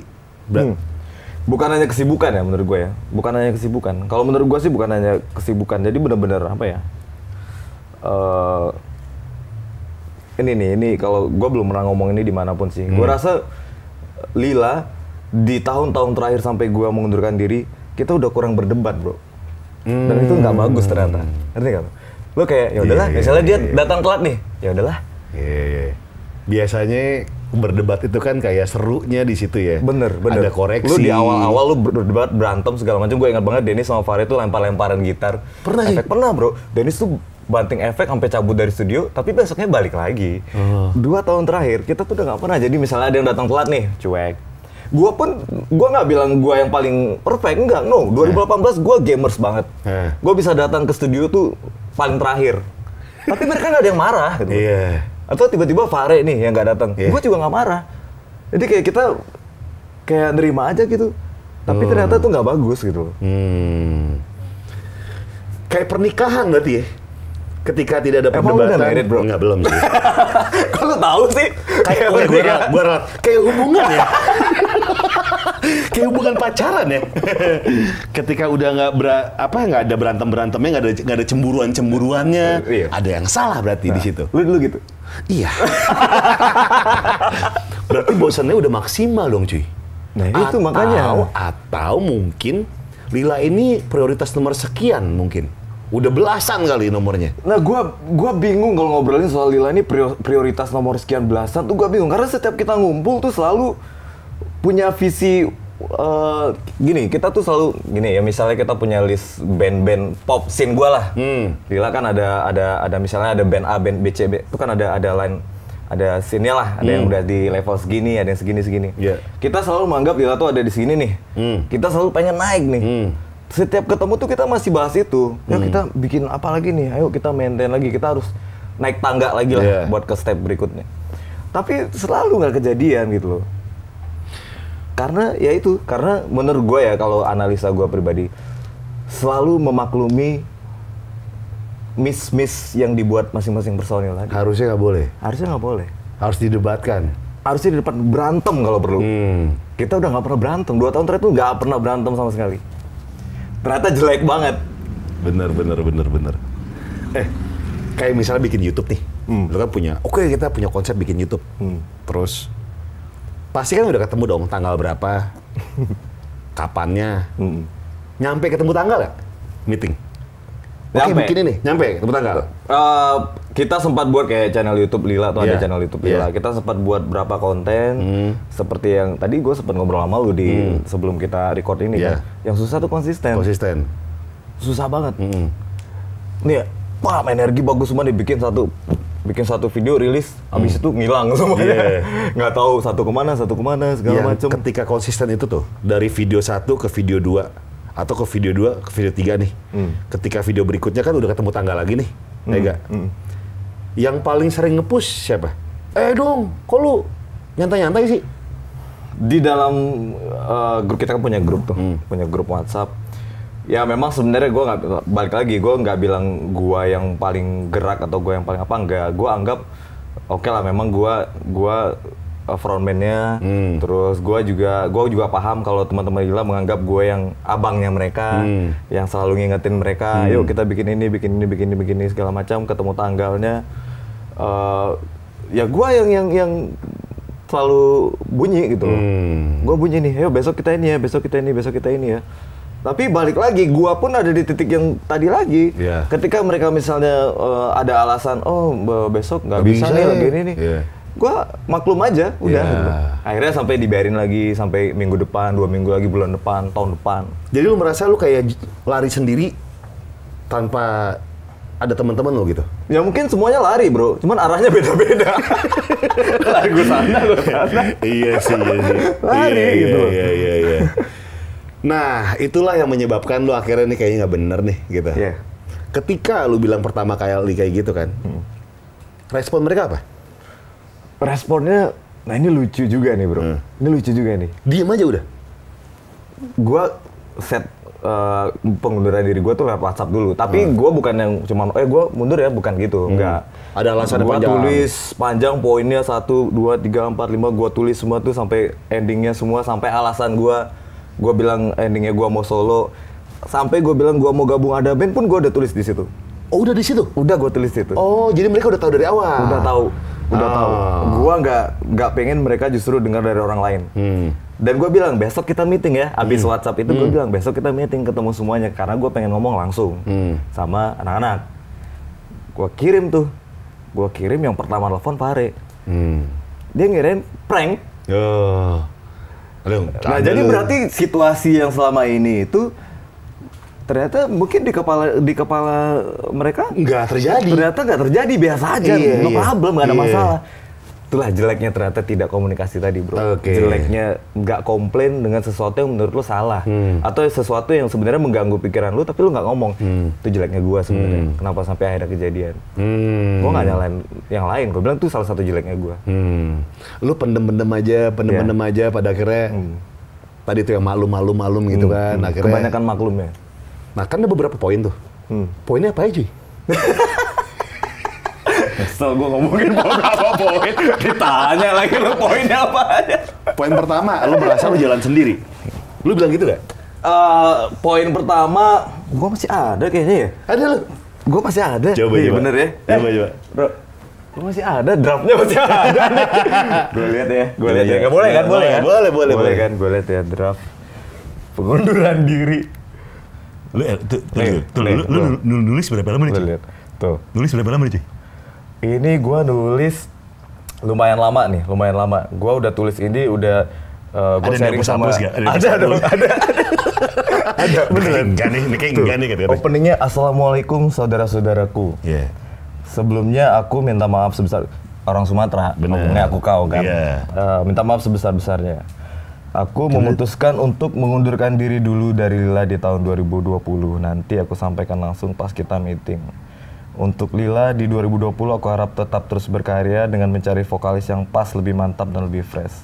bukan hanya kesibukan ya menurut gue ya. Bukan hanya kesibukan. Kalau menurut gue sih bukan hanya kesibukan. Jadi benar-benar apa ya? Ini kalau gue belum pernah ngomong ini dimanapun sih. Gue rasa Lila di tahun-tahun terakhir sampai gue mengundurkan diri, kita udah kurang berdebat bro. Dan itu nggak bagus ternyata. Ngerti nggak? Lo kayak ya udahlah, misalnya dia datang telat nih, ya udahlah. Biasanya berdebat itu kan kayak serunya di situ ya. Bener. Ada koreksi. Lu di awal-awal lu berdebat, berantem segala macam. Gue ingat banget Dennis sama Fahri tuh lempar-lemparan gitar. Pernah bro. Dennis tuh banting efek sampai cabut dari studio, tapi besoknya balik lagi. 2 tahun terakhir kita tuh udah nggak pernah. Jadi misalnya ada yang datang telat nih, cuek. Gue nggak bilang gue yang paling perfect, enggak, no. 2018 gue gamers banget. Gue bisa datang ke studio tuh paling terakhir. Tapi mereka nggak ada yang marah gitu. Atau tiba-tiba Fahri nih yang nggak datang, gue juga nggak marah. Jadi kayak kita kayak nerima aja gitu. Tapi ternyata tuh nggak bagus gitu. Kayak pernikahan berarti ya? Ketika tidak ada perdebatan. Emang udah married bro? Enggak, belum sih. Kok lu tahu sih? Kayak hubungan ya. Kayak hubungan pacaran ya. Ketika udah nggak ada berantemnya, nggak ada cemburuannya, ada yang salah berarti di situ. Lu dulu gitu. Iya. Berarti bosannya udah maksimal dong cuy. Nah itu makanya. Atau mungkin Lila ini prioritas nomor sekian mungkin. Udah belasan kali nomornya. Nah, gua bingung kalau ngobrolin soal Lila ini prioritas nomor sekian belasan tuh gua bingung karena setiap kita ngumpul tuh selalu punya visi gini, kita tuh selalu gini ya, misalnya kita punya list band-band pop scene gua lah. Lila kan ada misalnya ada band A, band B, C, B. Itu kan ada line, ada scene-nya lah, ada yang udah di level segini, ada yang segini. Kita selalu menganggap Lila tuh ada di sini nih. Kita selalu pengen naik nih. Setiap ketemu tuh kita masih bahas itu. Ya kita bikin apa lagi nih? Ayo kita maintain lagi. Kita harus naik tangga lagi lah buat ke step berikutnya. Tapi selalu nggak kejadian gitu loh. Karena ya itu, karena menurut gue ya kalau analisa gue pribadi selalu memaklumi miss yang dibuat masing-masing personil lagi. Harusnya nggak boleh. Harusnya nggak boleh. Harus didebatkan. Harusnya di depan berantem kalau perlu. Kita udah nggak pernah berantem. 2 tahun terakhir tuh nggak pernah berantem sama sekali. Ternyata jelek banget. Bener. Kayak misalnya bikin YouTube nih. Lu kan punya, kita punya konsep bikin YouTube. Terus, pasti kan udah ketemu dong tanggal berapa, kapannya. Nyampe ketemu tanggal nggak? Meeting? Bikin ini, nyampe ketemu tanggal? Kita sempat buat kayak channel YouTube Lila, tuh ada channel YouTube Lila. Kita sempat buat berapa konten, seperti yang tadi gue sempat ngobrol sama lu di sebelum kita record ini kan. Yang susah tuh konsisten. Susah banget. Nih, energi bagus semua nih, bikin satu video rilis, habis itu ngilang semuanya. Nggak tahu satu kemana segala macam. Ketika konsisten itu tuh dari video 1 ke video 2 atau ke video 2 ke video 3 nih. Ketika video berikutnya kan udah ketemu tanggal lagi nih. Yang paling sering nge-push siapa? Dong, kok lu nyantai-nyantai sih? Di dalam grup kita kan punya grup tuh, punya grup WhatsApp. Ya memang sebenarnya gue nggak, balik lagi, gue nggak bilang gue yang paling gerak atau gue yang paling apa, enggak. Gue anggap oke lah, memang gue frontman-nya, terus gue juga paham kalau teman-teman Lila menganggap gue yang abangnya mereka, yang selalu ngingetin mereka, yuk kita bikin ini segala macam, ketemu tanggalnya. Ya gue yang selalu bunyi gitu. Gue bunyi nih, besok kita ini ya, besok kita ini ya. Tapi balik lagi, gue pun ada di titik yang tadi lagi. Ketika mereka misalnya ada alasan, besok nggak bisa nih lagi ini nih. Gue maklum aja, udah. Gitu. Akhirnya sampai dibayarin lagi, sampai minggu depan, 2 minggu lagi, bulan depan, tahun depan. Jadi lu merasa lu kayak lari sendiri tanpa ada teman-teman lo gitu? Ya mungkin semuanya lari bro, cuman arahnya beda-beda. Lari gue sana. Iya sih. Lari gitu. Iya. Nah, itulah yang menyebabkan lu akhirnya nih kayaknya nggak bener nih gitu. Ketika lu bilang pertama kali kayak gitu kan, respon mereka apa? Responnya, nah ini lucu juga nih bro. Ini lucu juga nih. Diem aja udah? Gue set pengunduran diri gue tuh lewat WhatsApp dulu. Tapi gue bukan yang cuma, gue mundur ya, bukan gitu. Enggak. Ada alasan panjang. Gue tulis panjang poinnya 1, 2, 3, 4, 5. Gue tulis semua tuh sampai endingnya semua. Sampai alasan gue bilang endingnya gue mau solo. Sampai gue bilang gue mau gabung ada band pun gue udah tulis di situ. Oh udah di situ? Udah gue tulis di situ. Oh jadi mereka udah tahu dari awal? Udah tahu. Gue nggak pengen mereka justru dengar dari orang lain. Dan gue bilang besok kita meeting ya. Abis WhatsApp itu gue bilang besok kita meeting ketemu semuanya karena gue pengen ngomong langsung sama anak-anak. Gue kirim yang pertama telepon Pare. Dia ngirim prank. Nah jadi berarti situasi yang selama ini itu ternyata mungkin di kepala mereka nggak terjadi. Ternyata nggak terjadi, biasa aja, no problem, nggak ada masalah. Itulah jeleknya ternyata tidak komunikasi tadi bro. Jeleknya nggak komplain dengan sesuatu yang menurut lo salah atau sesuatu yang sebenarnya mengganggu pikiran lo tapi lo nggak ngomong. Itu jeleknya gue sebenarnya. Kenapa sampai akhirnya kejadian? Gue nggak nyalain yang lain. Gue bilang itu salah satu jeleknya gue. Lo pendem aja pada akhirnya tadi tuh yang malum gitu kan. Akhirnya kebanyakan maklumnya. Nah kan ada beberapa poin tuh. Poinnya apa aja? Kesel gue ngomongin beberapa poin, ditanya lagi lo poinnya apa aja. Poin pertama, lo merasa lo jalan sendiri. Lo bilang gitu gak? Poin pertama, gue masih ada kayaknya ya. Ada lo? Gue masih ada. Coba. Bener ya? Coba. Bro, gue masih ada, draftnya masih ada. Gue lihat ya. Nggak boleh kan? Boleh kan? Gue lihat ya draft pengunduran diri. Lu nulis berapa lama nih, Ci? Tuh. Nulis berapa lama nih, Ci? Ini gua nulis lumayan lama. Gua udah tulis ini gua sharing sama ada dong. Ada beneran. Enggak nih kan. Openingnya assalamualaikum saudara-saudaraku. Sebelumnya aku minta maaf sebesar orang Sumatera. Ngomongnya aku kau kan. Minta maaf sebesar-besarnya. Aku memutuskan untuk mengundurkan diri dulu dari Lila di tahun 2020. Nanti aku sampaikan langsung pas kita meeting. Untuk Lila di 2020 aku harap tetap terus berkarya dengan mencari vokalis yang pas, lebih mantap dan lebih fresh.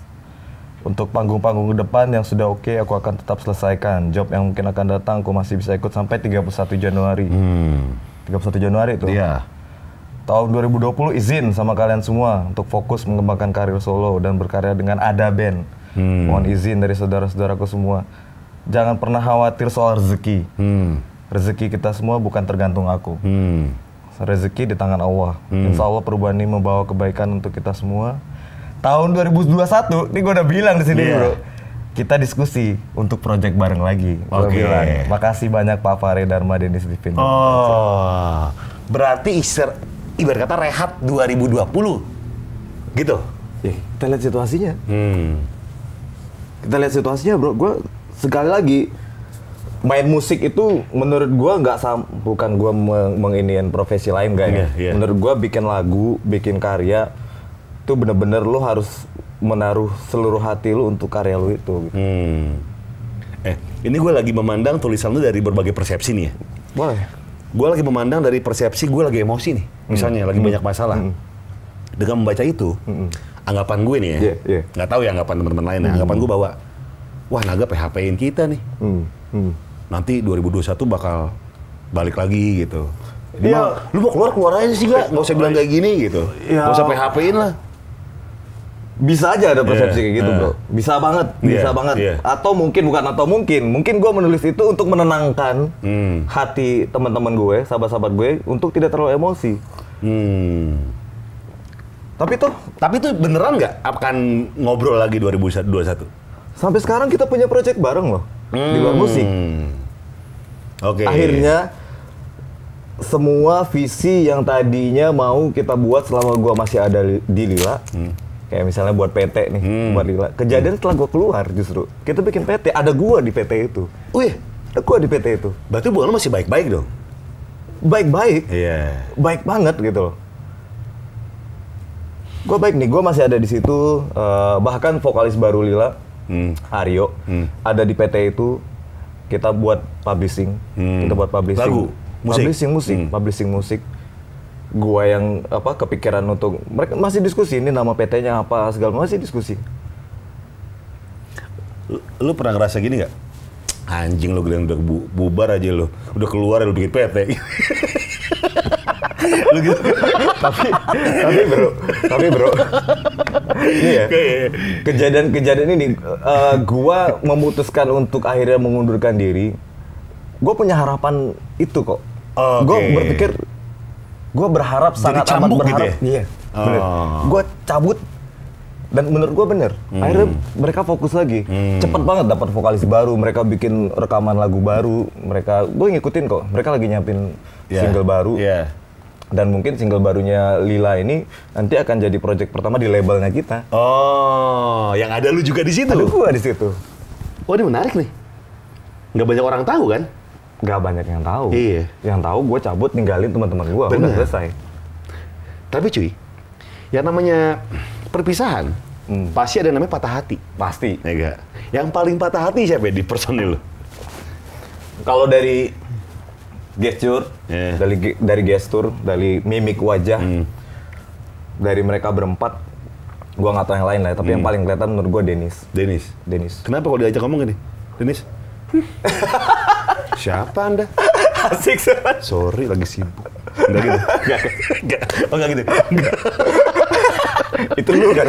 Untuk panggung-panggung ke depan yang sudah oke, aku akan tetap selesaikan. Job yang mungkin akan datang aku masih bisa ikut sampai 31 Januari. 31 Januari tuh. Iya. Tahun 2020 izin sama kalian semua untuk fokus mengembangkan karir solo dan berkarya dengan Ada Band. Mohon izin dari saudara-saudaraku semua. Jangan pernah khawatir soal rezeki. Rezeki kita semua bukan tergantung aku. Rezeki di tangan Allah. Insya Allah perubahan ini membawa kebaikan untuk kita semua. Tahun 2021, ini gue udah bilang di sini bro. Kita diskusi untuk project bareng lagi. Makasih banyak Pak Fare Dharma Denis Divin. Oh, berarti ibarat kata rehat 2020, gitu? Kita lihat situasinya. Kita lihat situasinya bro. Gue sekali lagi main musik itu menurut gue nggak bukan gue menginian profesi lain enggak ya. Menurut gue bikin lagu, bikin karya itu bener-bener lo harus menaruh seluruh hati lo untuk karya lo itu. Gitu. Ini gue lagi memandang tulisan lo dari berbagai persepsi nih ya. Boleh. Gue lagi memandang dari persepsi gue lagi emosi nih. Misalnya lagi banyak masalah. Dengan membaca itu, anggapan gue nih ya, nggak tahu ya anggapan teman-teman lain ya. Anggapan gue bahwa, wah Naga PHP-in kita nih. Nanti 2021 bakal balik lagi gitu. Iya. Lu mau keluar aja sih nggak usah bilang kayak gini gitu. Nggak usah PHP-in lah. Bisa aja ada persepsi kayak gitu bro. Bisa banget. Atau mungkin gue menulis itu untuk menenangkan hati teman-teman gue, sahabat-sahabat gue untuk tidak terlalu emosi. Tapi tuh beneran nggak akan ngobrol lagi 2021? Sampai sekarang kita punya project bareng loh di luar musik. Oke. Akhirnya semua visi yang tadinya mau kita buat selama gua masih ada di Lila, kayak misalnya buat PT nih, buat Lila. Kejadian setelah gua keluar justru kita bikin PT, ada gua di PT itu. Wih, ada gua di PT itu. berarti hubungan lu masih baik-baik dong? Baik-baik. Iya. Baik banget gitu loh. Gue baik nih, gue masih ada di situ. Bahkan vokalis baru Lila, Aryo, ada di PT itu. Kita buat publishing, kita buat publishing. Lagu, musik. Publishing musik. Gua yang kepikiran untuk mereka masih diskusi ini nama PT-nya apa segala masih diskusi. Lu pernah ngerasa gini nggak? Anjing lu udah bubar aja lu, udah keluar lu bikin PT. Lu gitu. tapi bro, ini ya kejadian ini, gua memutuskan untuk akhirnya mengundurkan diri. Gua punya harapan itu kok. Gua berpikir, gua berharap sangat amat berharap. Gitu ya? Iya, bener. Gua cabut. Dan menurut gue bener, akhirnya mereka fokus lagi. Cepet banget dapat vokalis baru, mereka bikin rekaman lagu baru. Gue ngikutin kok, mereka lagi nyiapin single baru. Dan mungkin single barunya Lila ini nanti akan jadi project pertama di labelnya kita. Oh, yang ada lu juga di situ? Ada gue di situ. Oh, ini menarik nih. Nggak banyak orang tahu kan? Nggak banyak yang tahu. Iya. Yang tahu gue cabut ninggalin teman-teman gue, udah selesai. Tapi cuy, yang namanya perpisahan, pasti ada namanya patah hati. Pasti. Ya gak? Yang paling patah hati siapa di personil lo? Kalau dari gesture, dari gestur, dari mimik wajah, dari mereka berempat, gua nggak tahu yang lain lah. Tapi yang paling kelihatan menurut gua Dennis. Kenapa kalau diajak ngomong gini? Dennis? Siapa Anda? Asik banget. Sorry, lagi sibuk. Enggak gitu? Enggak. Oh, enggak gitu? Enggak. Itu lu kan?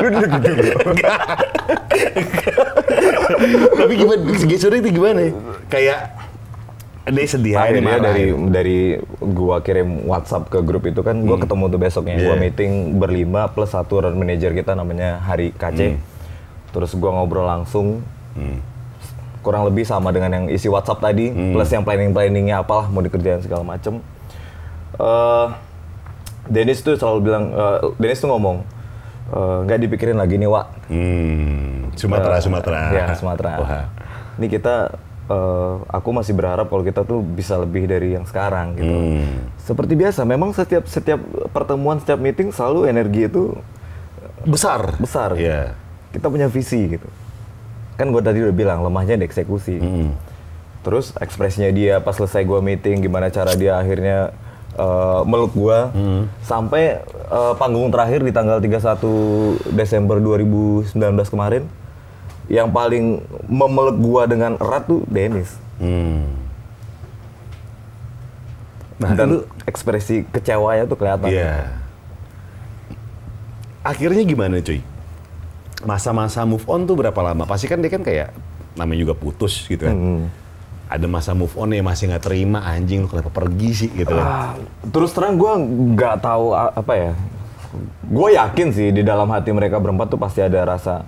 Lu gitu. Tapi gimana? Gesturnya itu gimana? Kayak dia sedih akhirnya dari gua kirim WhatsApp ke grup itu kan, gua ketemu tuh besoknya. Gua meeting berlima plus satu road manager kita namanya Hari KC. Terus gua ngobrol langsung. Kurang lebih sama dengan yang isi WhatsApp tadi, plus yang planningnya apalah mau dikerjain segala macem. Dennis tuh selalu bilang, Dennis tuh ngomong, nggak dipikirin lagi nih Wak. Sumatera. Ya, Sumatera. Wah. Ini kita, aku masih berharap kalau kita tuh bisa lebih dari yang sekarang gitu. Seperti biasa, memang setiap pertemuan, setiap meeting selalu energi itu besar. Yeah. Kita punya visi gitu. Kan gue tadi udah bilang lemahnya di eksekusi. Terus ekspresinya dia pas selesai gue meeting, gimana cara dia akhirnya meluk gue, sampai panggung terakhir di tanggal 31 Desember 2019 kemarin, yang paling memeluk gue dengan erat tuh Dennis. Nah, dan ekspresi kecewanya tuh kelihatan. Akhirnya gimana cuy? Masa-masa move on tuh berapa lama? Pasti kan dia kan kayak namanya juga putus gitu kan. Ada masa move on yang masih nggak terima, anjing lu kenapa pergi sih gitu kan. Terus terang gue nggak tahu apa ya. Gue yakin sih di dalam hati mereka berempat tuh pasti ada rasa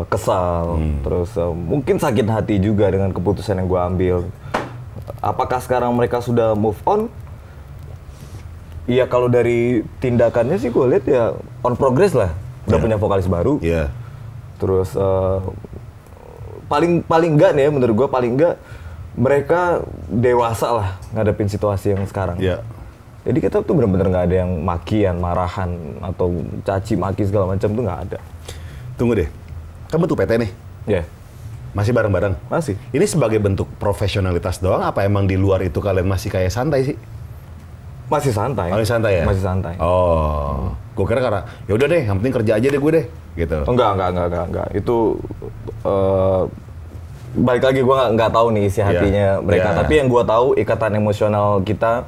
kesal, terus mungkin sakit hati juga dengan keputusan yang gue ambil. Apakah sekarang mereka sudah move on? Iya, kalau dari tindakannya sih gue lihat ya on progress lah. Udah punya vokalis baru. Terus paling enggak nih ya, menurut gue paling enggak mereka dewasa lah ngadepin situasi yang sekarang. Jadi kita tuh benar-benar nggak ada yang makian, marahan atau caci maki segala macam tuh nggak ada. Tunggu deh, kamu tuh PT nih? Masih bareng-bareng? Masih. Ini sebagai bentuk profesionalitas doang, apa emang di luar itu kalian masih kayak santai sih? Masih santai. Masih santai ya? Masih santai. Oh, gue kira karena ya udah deh, yang penting kerja aja deh gue deh, gitu. Enggak. Itu balik lagi gue nggak tahu nih isi hatinya mereka. Tapi yang gue tahu ikatan emosional kita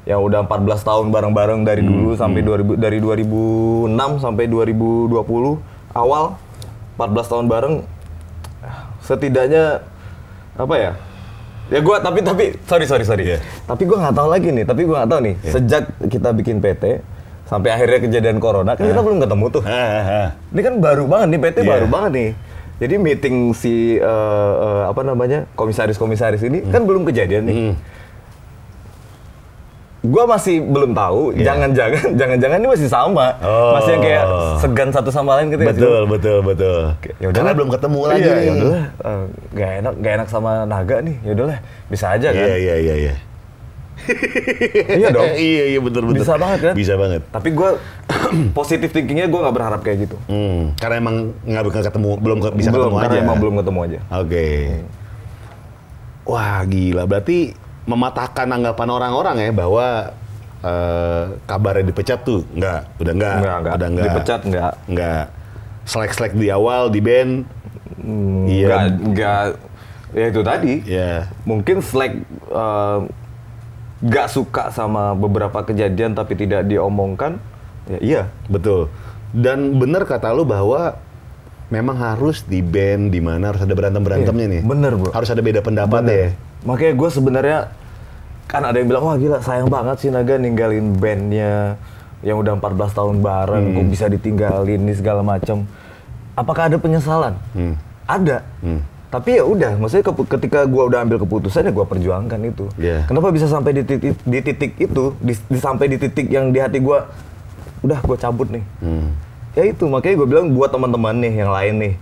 yang udah 14 tahun bareng-bareng dari dulu sampai dari 2006 sampai 2020 awal 14 tahun bareng, setidaknya apa ya? Ya gue sorry. Tapi gue nggak tahu lagi nih. Sejak kita bikin PT, Sampai akhirnya kejadian corona, kan kita belum ketemu tuh. Ini kan baru banget nih, PT baru banget nih. Jadi meeting si komisaris-komisaris ini kan belum kejadian nih. Gua masih belum tahu, jangan-jangan ini masih sama. Masih yang kayak segan satu sama lain gitu. Betul. Karena belum ketemu lagi. Iya, ya udahlah. Gak enak sama Naga nih. Ya udahlah, bisa aja kan. Iya. Iya dong. Iya betul. Bisa banget kan? Bisa banget. Tapi gue positif thinkingnya gue nggak berharap kayak gitu. Karena emang nggak ketemu, bisa ketemu aja. Karena emang belum ketemu aja. Oke. Wah gila, berarti mematahkan anggapan orang-orang ya bahwa kabarnya dipecat tuh udah enggak. Dipecat enggak. Slack di awal di band. Enggak. Ya itu tadi. Mungkin Slack gak suka sama beberapa kejadian tapi tidak diomongkan, ya iya. Betul. Dan benar kata lu bahwa memang harus di band di mana harus ada berantem-berantemnya nih. Bener bro. Harus ada beda pendapat ya. Makanya gue sebenarnya, kan ada yang bilang, wah gila sayang banget sih Naga ninggalin bandnya yang udah 14 tahun bareng, kok bisa ditinggalin nih segala macam. Apakah ada penyesalan? Ada. Tapi ya udah, maksudnya ketika gue udah ambil keputusan ya gue perjuangkan itu. Kenapa bisa sampai di titik itu, sampai di titik yang di hati gue, udah gue cabut nih. Ya itu, makanya gue bilang buat teman-teman nih yang lain nih,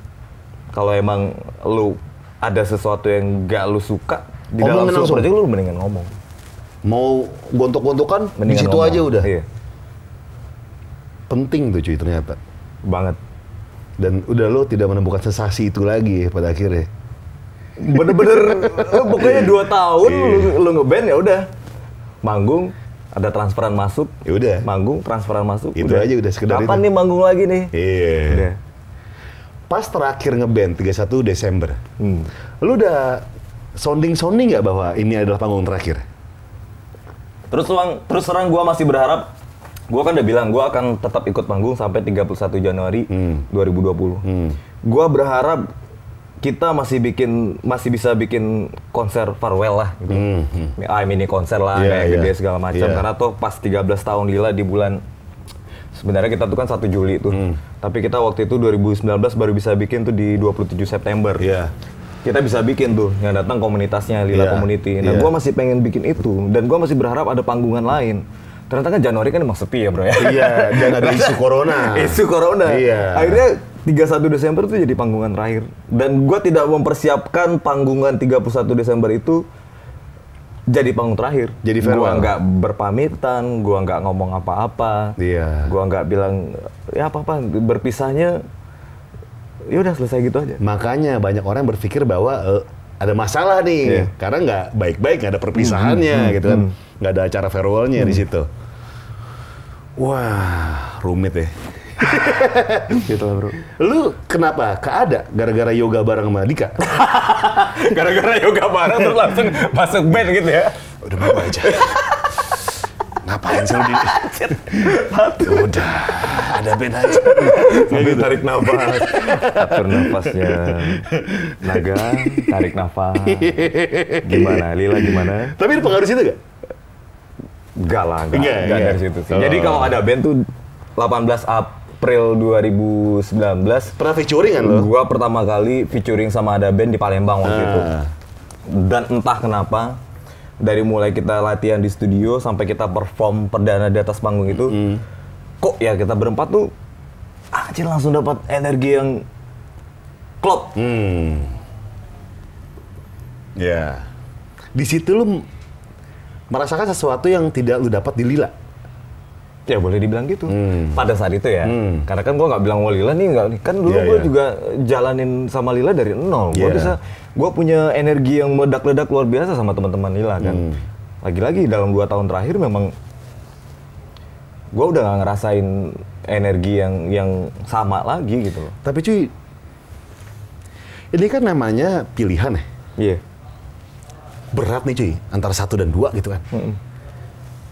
kalau emang lu ada sesuatu yang gak lu suka di dalam suatu project, lu mendingan ngomong. Mau gontok-gontokan, di situ aja udah. Iya. Penting tuh cuy ternyata. Banget. Dan udah lo tidak menemukan sensasi itu lagi pada akhirnya. Bener-bener pokoknya 2 tahun lu ngeband ya udah. Manggung, ada transferan masuk. Ya udah. Manggung, transferan masuk. Itu aja udah sekedar kapan nih manggung lagi nih? Iya. Udah. Pas terakhir ngeband 31 Desember. Lu udah sounding nggak bahwa ini adalah panggung terakhir? Terus terang gue masih berharap. Gue kan udah bilang, gue akan tetap ikut panggung sampai 31 Januari 2020. Gue berharap kita masih bisa bikin konser farewell lah, gitu. Mini konser lah, kayak gede segala macam. Karena tuh pas 13 tahun Lila di bulan, sebenarnya kita tuh kan 1 Juli tuh. Tapi kita waktu itu 2019 baru bisa bikin tuh di 27 September. Kita bisa bikin tuh, yang datang komunitasnya, Lila Community. Nah gue masih pengen bikin itu, dan gue masih berharap ada panggungan lain. Ternyata kan Januari kan emang sepi ya bro ya. Iya, dan ada isu corona. Isu corona. Iya. Akhirnya 31 Desember tuh jadi panggungan terakhir. Dan gue tidak mempersiapkan panggungan 31 Desember itu jadi panggung terakhir. Jadi farewell. Gue nggak berpamitan, gue nggak ngomong apa-apa. Gue nggak bilang, ya apa-apa, berpisahnya, ya udah selesai gitu aja. Makanya banyak orang berpikir bahwa ada masalah nih, karena nggak baik-baik, nggak ada perpisahannya gitu kan. Nggak ada acara farewell-nya di situ. Wah, rumit ya. Gitu lah bro. Lu kenapa? Ada gara-gara yoga bareng sama Dika? Gara-gara yoga bareng terus langsung masuk band gitu ya? Udah mau aja. Ngapain sih lu di... Udah, ada band aja. Sambil tarik nafas. Atur nafasnya. Naga, tarik nafas. Gimana? Lila gimana? Tapi ada pengaruh situ gak? Enggak lah, enggak dari situ sih. Jadi kalau ada band tuh 18 April 2019. Pernah featuring kan lo? Gua pertama kali featuring sama ada band di Palembang waktu itu. Dan entah kenapa, dari mulai kita latihan di studio sampai kita perform perdana di atas panggung itu, kok ya kita berempat tuh anjir langsung dapat energi yang klop. Ya. Di situ lu merasakan sesuatu yang tidak lu dapat di Lila. Ya boleh dibilang gitu. Pada saat itu ya. Karena kan gue nggak bilang, wah Lila nih nggak. Kan dulu gue juga jalanin sama Lila dari nol. Gue punya energi yang meledak-ledak luar biasa sama teman-teman Lila kan. Lagi-lagi dalam 2 tahun terakhir memang gue udah nggak ngerasain energi yang sama lagi gitu. Tapi cuy, ini kan namanya pilihan ya. Iya. Berat nih cuy, antara 1 dan 2 gitu kan.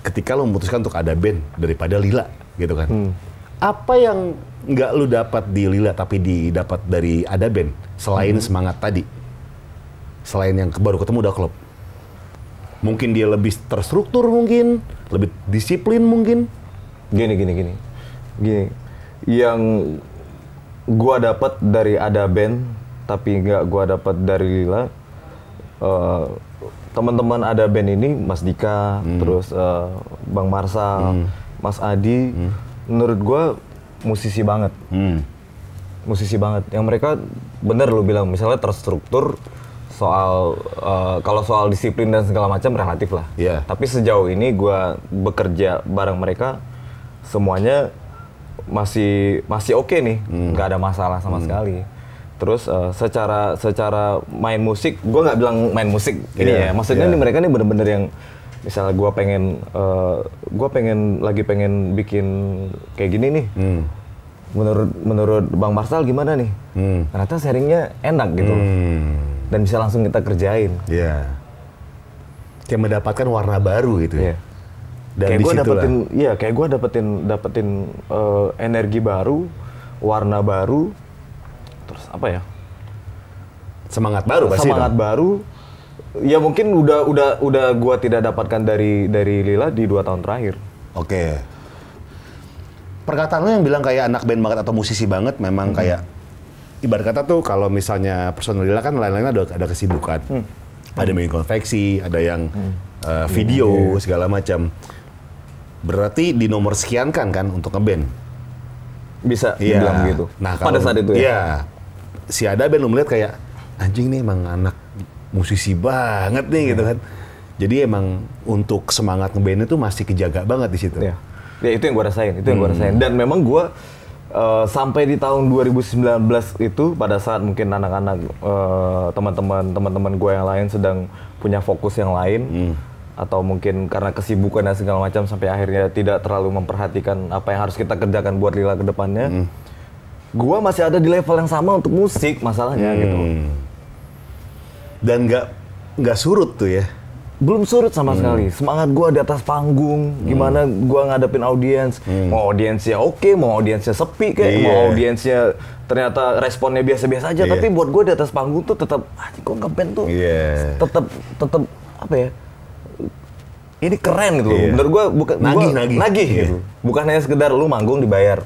Ketika lo memutuskan untuk ada band daripada Lila gitu kan. Apa yang nggak lo dapat di Lila tapi didapat dari ada band selain semangat tadi? Selain yang baru ketemu udah klub. Mungkin dia lebih terstruktur mungkin, lebih disiplin mungkin. Gini. Yang gua dapat dari Ada Band, tapi nggak gua dapat dari Lila. Teman-teman Ada Band ini, Mas Dika, terus Bang Marsal, Mas Adi, menurut gua musisi banget. Musisi banget. Yang mereka bener lu bilang, misalnya terstruktur soal kalau soal disiplin dan segala macam relatif lah. Yeah. Tapi sejauh ini gua bekerja bareng mereka semuanya masih oke nih, nggak ada masalah sama sekali. Terus secara main musik, gue nggak bilang main musik ini ya, maksudnya nih mereka nih bener-bener yang misalnya gue pengen bikin kayak gini nih. Menurut Bang Marsal gimana nih? Ternyata sharingnya enak gitu, dan bisa langsung kita kerjain. Iya. Kayak mendapatkan warna baru gitu ya. Dan kayak gue dapetin energi baru, warna baru, terus apa ya? Semangat baru pasti. Semangat baru. Ya mungkin udah gue tidak dapatkan dari Lila di 2 tahun terakhir. Oke. Perkataan lo yang bilang kayak anak band banget atau musisi banget, memang kayak ibarat kata tuh kalau misalnya personal Lila kan lain-lain ada kesibukan. Ada yang konveksi, ada yang video segala macam. Berarti di nomor sekian kan untuk ngeband. Bisa dibilang begitu. Nah, pada saat itu ya. Iya. Si Ada Band lo melihat kayak anjing nih emang anak musisi banget nih gitu kan. Jadi emang untuk semangat ngeband itu masih kejaga banget di situ. Ya itu yang gue rasain, Dan memang gue sampai di tahun 2019 itu pada saat mungkin anak-anak teman-teman gue yang lain sedang punya fokus yang lain. Atau mungkin karena kesibukan dan segala macam sampai akhirnya tidak terlalu memperhatikan apa yang harus kita kerjakan buat Lila ke depannya. Gua masih ada di level yang sama untuk musik masalahnya gitu. Dan nggak surut tuh ya? Belum surut sama sekali. Semangat gua di atas panggung, gimana gua ngadepin audiens. Mau audiensnya oke, mau audiensnya sepi kayak, mau audiensnya ternyata responnya biasa-biasa aja. Tapi buat gua di atas panggung tuh tetap, kok ngeband tuh tetap apa ya? Ini keren gitu. Menurut gue bukan nagih gitu. Bukan hanya sekedar lu manggung dibayar.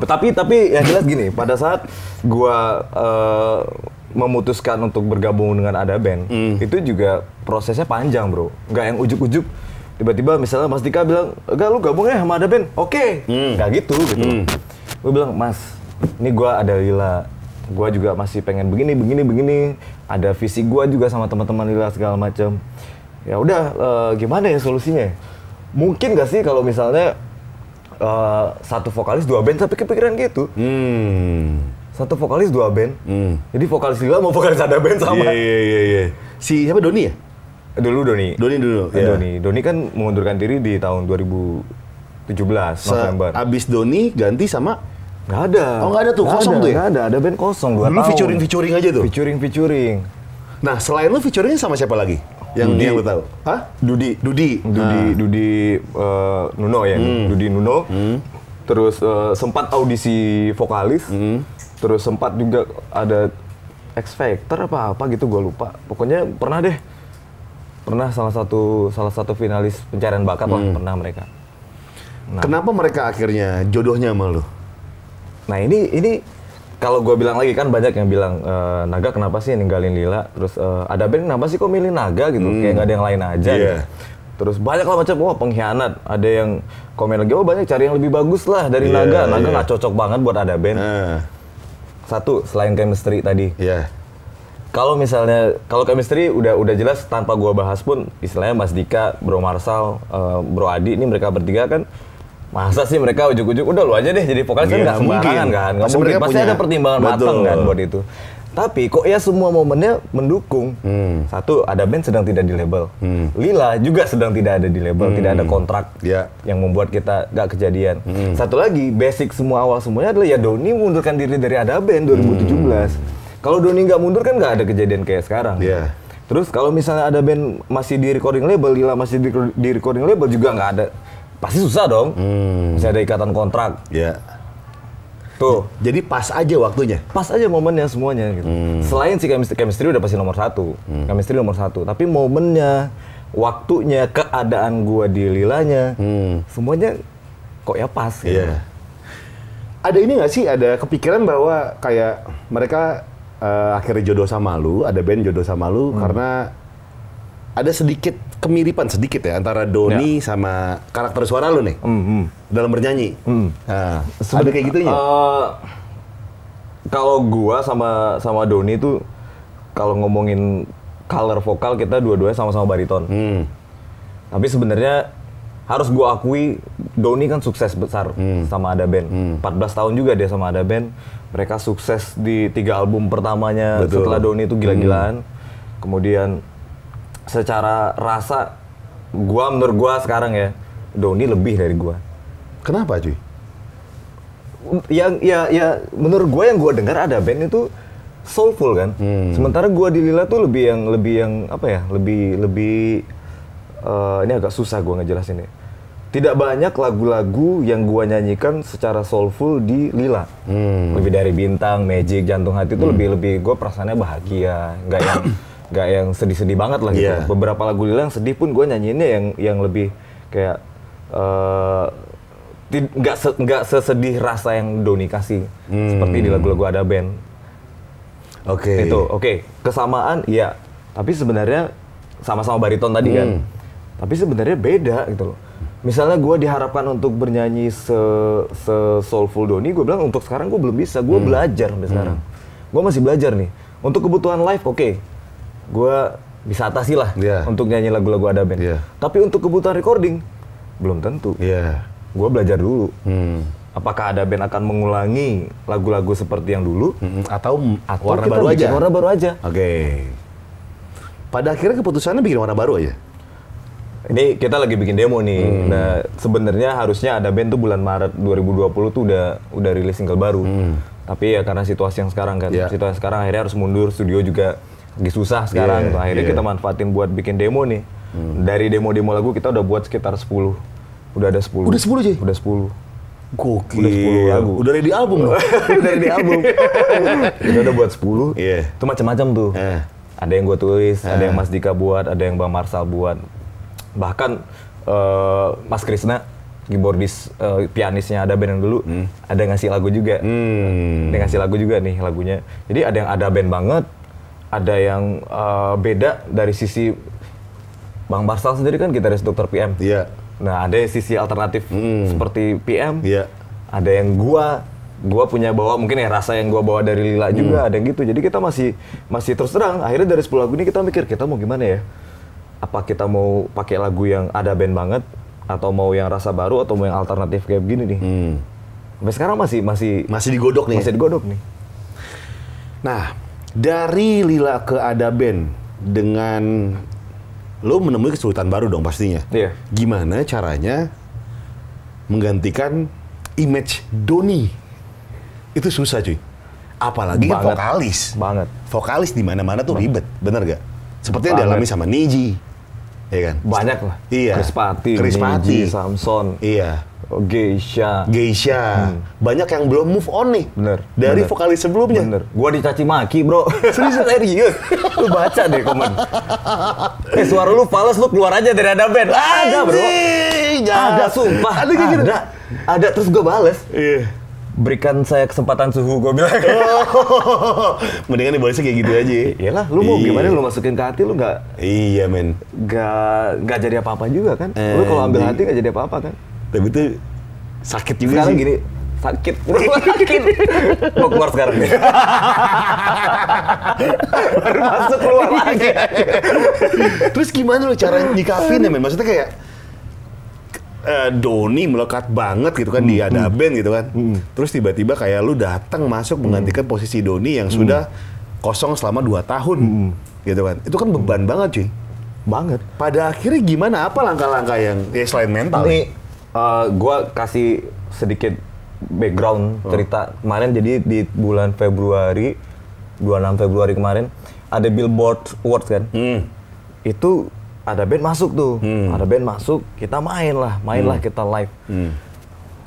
Tapi yang jelas gini, pada saat gue memutuskan untuk bergabung dengan Ada Band, itu juga prosesnya panjang bro. Nggak yang ujuk-ujuk tiba-tiba misalnya Mas Dika bilang, enggak lu gabung ya sama Ada Band, oke. Nggak gitu. Gue bilang, Mas, ini gue ada Lila. Gue juga masih pengen begini. Ada visi gue juga sama teman-teman Lila segala macam. Ya udah, gimana ya solusinya? Mungkin gak sih kalau misalnya satu vokalis 2 band, tapi kepikiran gitu. Satu vokalis 2 band. Jadi vokalis Lila mau vokalis Ada Band sama. Iya. Si siapa, Doni ya? Doni dulu. Doni kan mengundurkan diri di tahun 2017 November. Abis Doni ganti sama. Nggak ada. Oh nggak ada tuh, kosong tuh ya? Nggak ada, Ada Band kosong 2 tahun. Lu featuring aja tuh? Featuring. Nah, selain lu featuringnya sama siapa lagi? Yang lu tahu? Hah? Dudi Nuno ya. Dudi Nuno. Terus sempat audisi vokalis. Terus sempat juga ada X Factor apa gitu, gue lupa. Pokoknya pernah salah satu finalis pencarian bakat lah, pernah mereka. Nah. Kenapa mereka akhirnya jodohnya sama lu? Nah ini kalau gue bilang lagi kan banyak yang bilang Naga kenapa sih ninggalin Lila, terus Ada Band kenapa sih kok milih Naga gitu, kayak nggak ada yang lain aja gitu. Terus banyak lah macam, pengkhianat, ada yang komen lagi, banyak cari yang lebih bagus lah dari Naga nggak cocok banget buat Ada Band. Satu, selain chemistry tadi. Kalau chemistry udah jelas tanpa gue bahas pun, istilahnya Mas Dika, Bro Marsal, Bro Adi, ini mereka bertiga kan. Masa sih mereka ujuk-ujuk, udah lu aja deh jadi vokalis kan nggak sembarangan kan, nggak mungkin, pasti ada pertimbangan matang kan buat itu. Tapi kok ya semua momennya mendukung. Satu, Ada Band sedang tidak di label. Lila juga sedang tidak ada di label, tidak ada kontrak yang membuat kita nggak kejadian. Satu lagi, basic semua awal semuanya adalah ya Doni mengundurkan diri dari Ada Band 2017. Kalau Doni nggak mundur kan nggak ada kejadian kayak sekarang. Terus kalau misalnya Ada Band masih di recording label, Lila masih di recording label juga nggak ada. Pasti susah dong, masih ada ikatan kontrak. Tuh. Jadi pas aja waktunya? Pas aja momennya semuanya gitu. Selain si chemistry udah pasti nomor 1. Chemistry nomor 1. Tapi momennya, waktunya, keadaan gua di Lilanya, semuanya kok ya pas. Iya. Ada ini nggak sih, ada kepikiran bahwa kayak mereka akhirnya jodoh sama lu, ada band jodoh sama lu karena ada sedikit kemiripan sedikit ya antara Doni sama karakter suara lu nih dalam bernyanyi. Nah, ada kayak gitunya. Kalau gua sama Doni itu kalau ngomongin color vokal kita dua-duanya sama-sama bariton. Tapi sebenarnya harus gua akui Doni kan sukses besar sama Ada Band. 14 tahun juga dia sama Ada Band. Mereka sukses di 3 album pertamanya. Betul. Setelah Doni itu gila-gilaan. Kemudian secara rasa menurut gua sekarang ya Doni lebih dari gua. Kenapa cuy? Ya menurut gue yang gue dengar Ada Band itu soulful kan. Sementara gue di Lila tuh lebih yang apa ya? Lebih ini agak susah gue ngejelasinnya. Tidak banyak lagu-lagu yang gue nyanyikan secara soulful di Lila. Lebih dari Bintang, Magic, Jantung Hati itu lebih gue perasaannya bahagia, nggak yang sedih-sedih banget lah gitu. Beberapa lagu Lila yang sedih pun gue nyanyiinnya yang lebih kayak nggak sesedih rasa yang Doni kasih seperti di lagu-lagu Ada Band. Itu kesamaan ya, tapi sebenarnya sama-sama bariton tadi kan, tapi sebenarnya beda gitu loh. Misalnya gue diharapkan untuk bernyanyi soulful Doni, gue bilang untuk sekarang gue belum bisa, gue belajar sampai sekarang, gue masih belajar nih. Untuk kebutuhan live gue bisa atasi lah untuk nyanyi lagu-lagu Ada Band. Tapi untuk kebutuhan recording belum tentu. Gue belajar dulu. Apakah Ada Band akan mengulangi lagu-lagu seperti yang dulu atau warna kita baru aja? Warna baru aja. Pada akhirnya keputusannya bikin warna baru aja. Ini kita lagi bikin demo nih. Nah, sebenarnya harusnya Ada Band tuh bulan Maret 2020 tuh udah rilis single baru. Tapi ya karena situasi yang sekarang kan, situasi sekarang akhirnya harus mundur, studio juga lagi susah sekarang. Akhirnya kita manfaatin buat bikin demo nih. Dari demo-demo lagu kita udah buat sekitar 10. Udah ada 10. Udah 10 aja? Udah 10. Gokil. Udah 10 lagu. Udah ready album loh. Udah ready album. Udah buat 10. Itu macam-macam tuh. Ada yang gue tulis, ada yang Mas Dika buat, ada yang Bang Marsal buat. Bahkan Mas Krisna, keyboardis, pianisnya Ada Band yang dulu, ada yang ngasih lagu juga. Dia ngasih lagu juga nih lagunya. Jadi ada yang Ada Band banget, ada yang beda dari sisi Bang Marsal sendiri kan gitaris Dr. PM. Nah, ada sisi alternatif seperti PM. Ada yang gua punya bawa mungkin ya rasa yang gua bawa dari Lila juga, ada yang gitu. Jadi kita masih terus terang. Akhirnya dari 10 lagu ini kita mikir kita mau gimana ya? Apa kita mau pakai lagu yang Ada Band banget atau mau yang rasa baru atau mau yang alternatif kayak begini nih. Sampai sekarang masih digodok nih. Masih digodok nih. Nah, dari Lila ke Ada Band dengan lo menemui kesulitan baru dong pastinya. Gimana caranya menggantikan image Doni? Itu susah cuy. Apalagi kan vokalis. Vokalis di mana-mana tuh ribet, bener gak? Seperti yang dialami sama Niji. Ya kan? Banyak lah. Chris Patti, Niji, Samson. Geisha. Banyak yang belum move on nih. Dari vokalis sebelumnya. Gua dicaci maki, bro. Serius. Lu baca deh komen. Suara lu fals, lu keluar aja dari Ada Band. Ada, bro. Ada, sumpah. Ada, terus gua bales. Berikan saya kesempatan suhu, gua bilang. Mendingan dibalesnya kayak gitu aja. Iyalah, lu mau gimana lu masukin ke hati lu nggak? Iya, men. Nggak jadi apa-apa juga kan? Lu kalau ambil hati nggak jadi apa-apa kan? Tapi itu sakit juga sekarang sih. Gini, sakit. Mau keluar sekarang nih. Baru masuk keluar lagi. Terus gimana lu cara nyikapin ya, men? Maksudnya kayak Doni melekat banget gitu kan di Ada Band gitu kan. Terus tiba-tiba kayak lu datang masuk menggantikan posisi Doni yang sudah kosong selama 2 tahun. Gitu kan. Itu kan beban banget cuy. Banget. Pada akhirnya gimana? Apa langkah-langkah yang selain mental? Nih, gua kasih sedikit background cerita. Kemarin jadi di bulan Februari, 26 Februari kemarin, ada Billboard Awards kan. Itu Ada Band masuk tuh. Ada Band masuk, kita main lah kita live.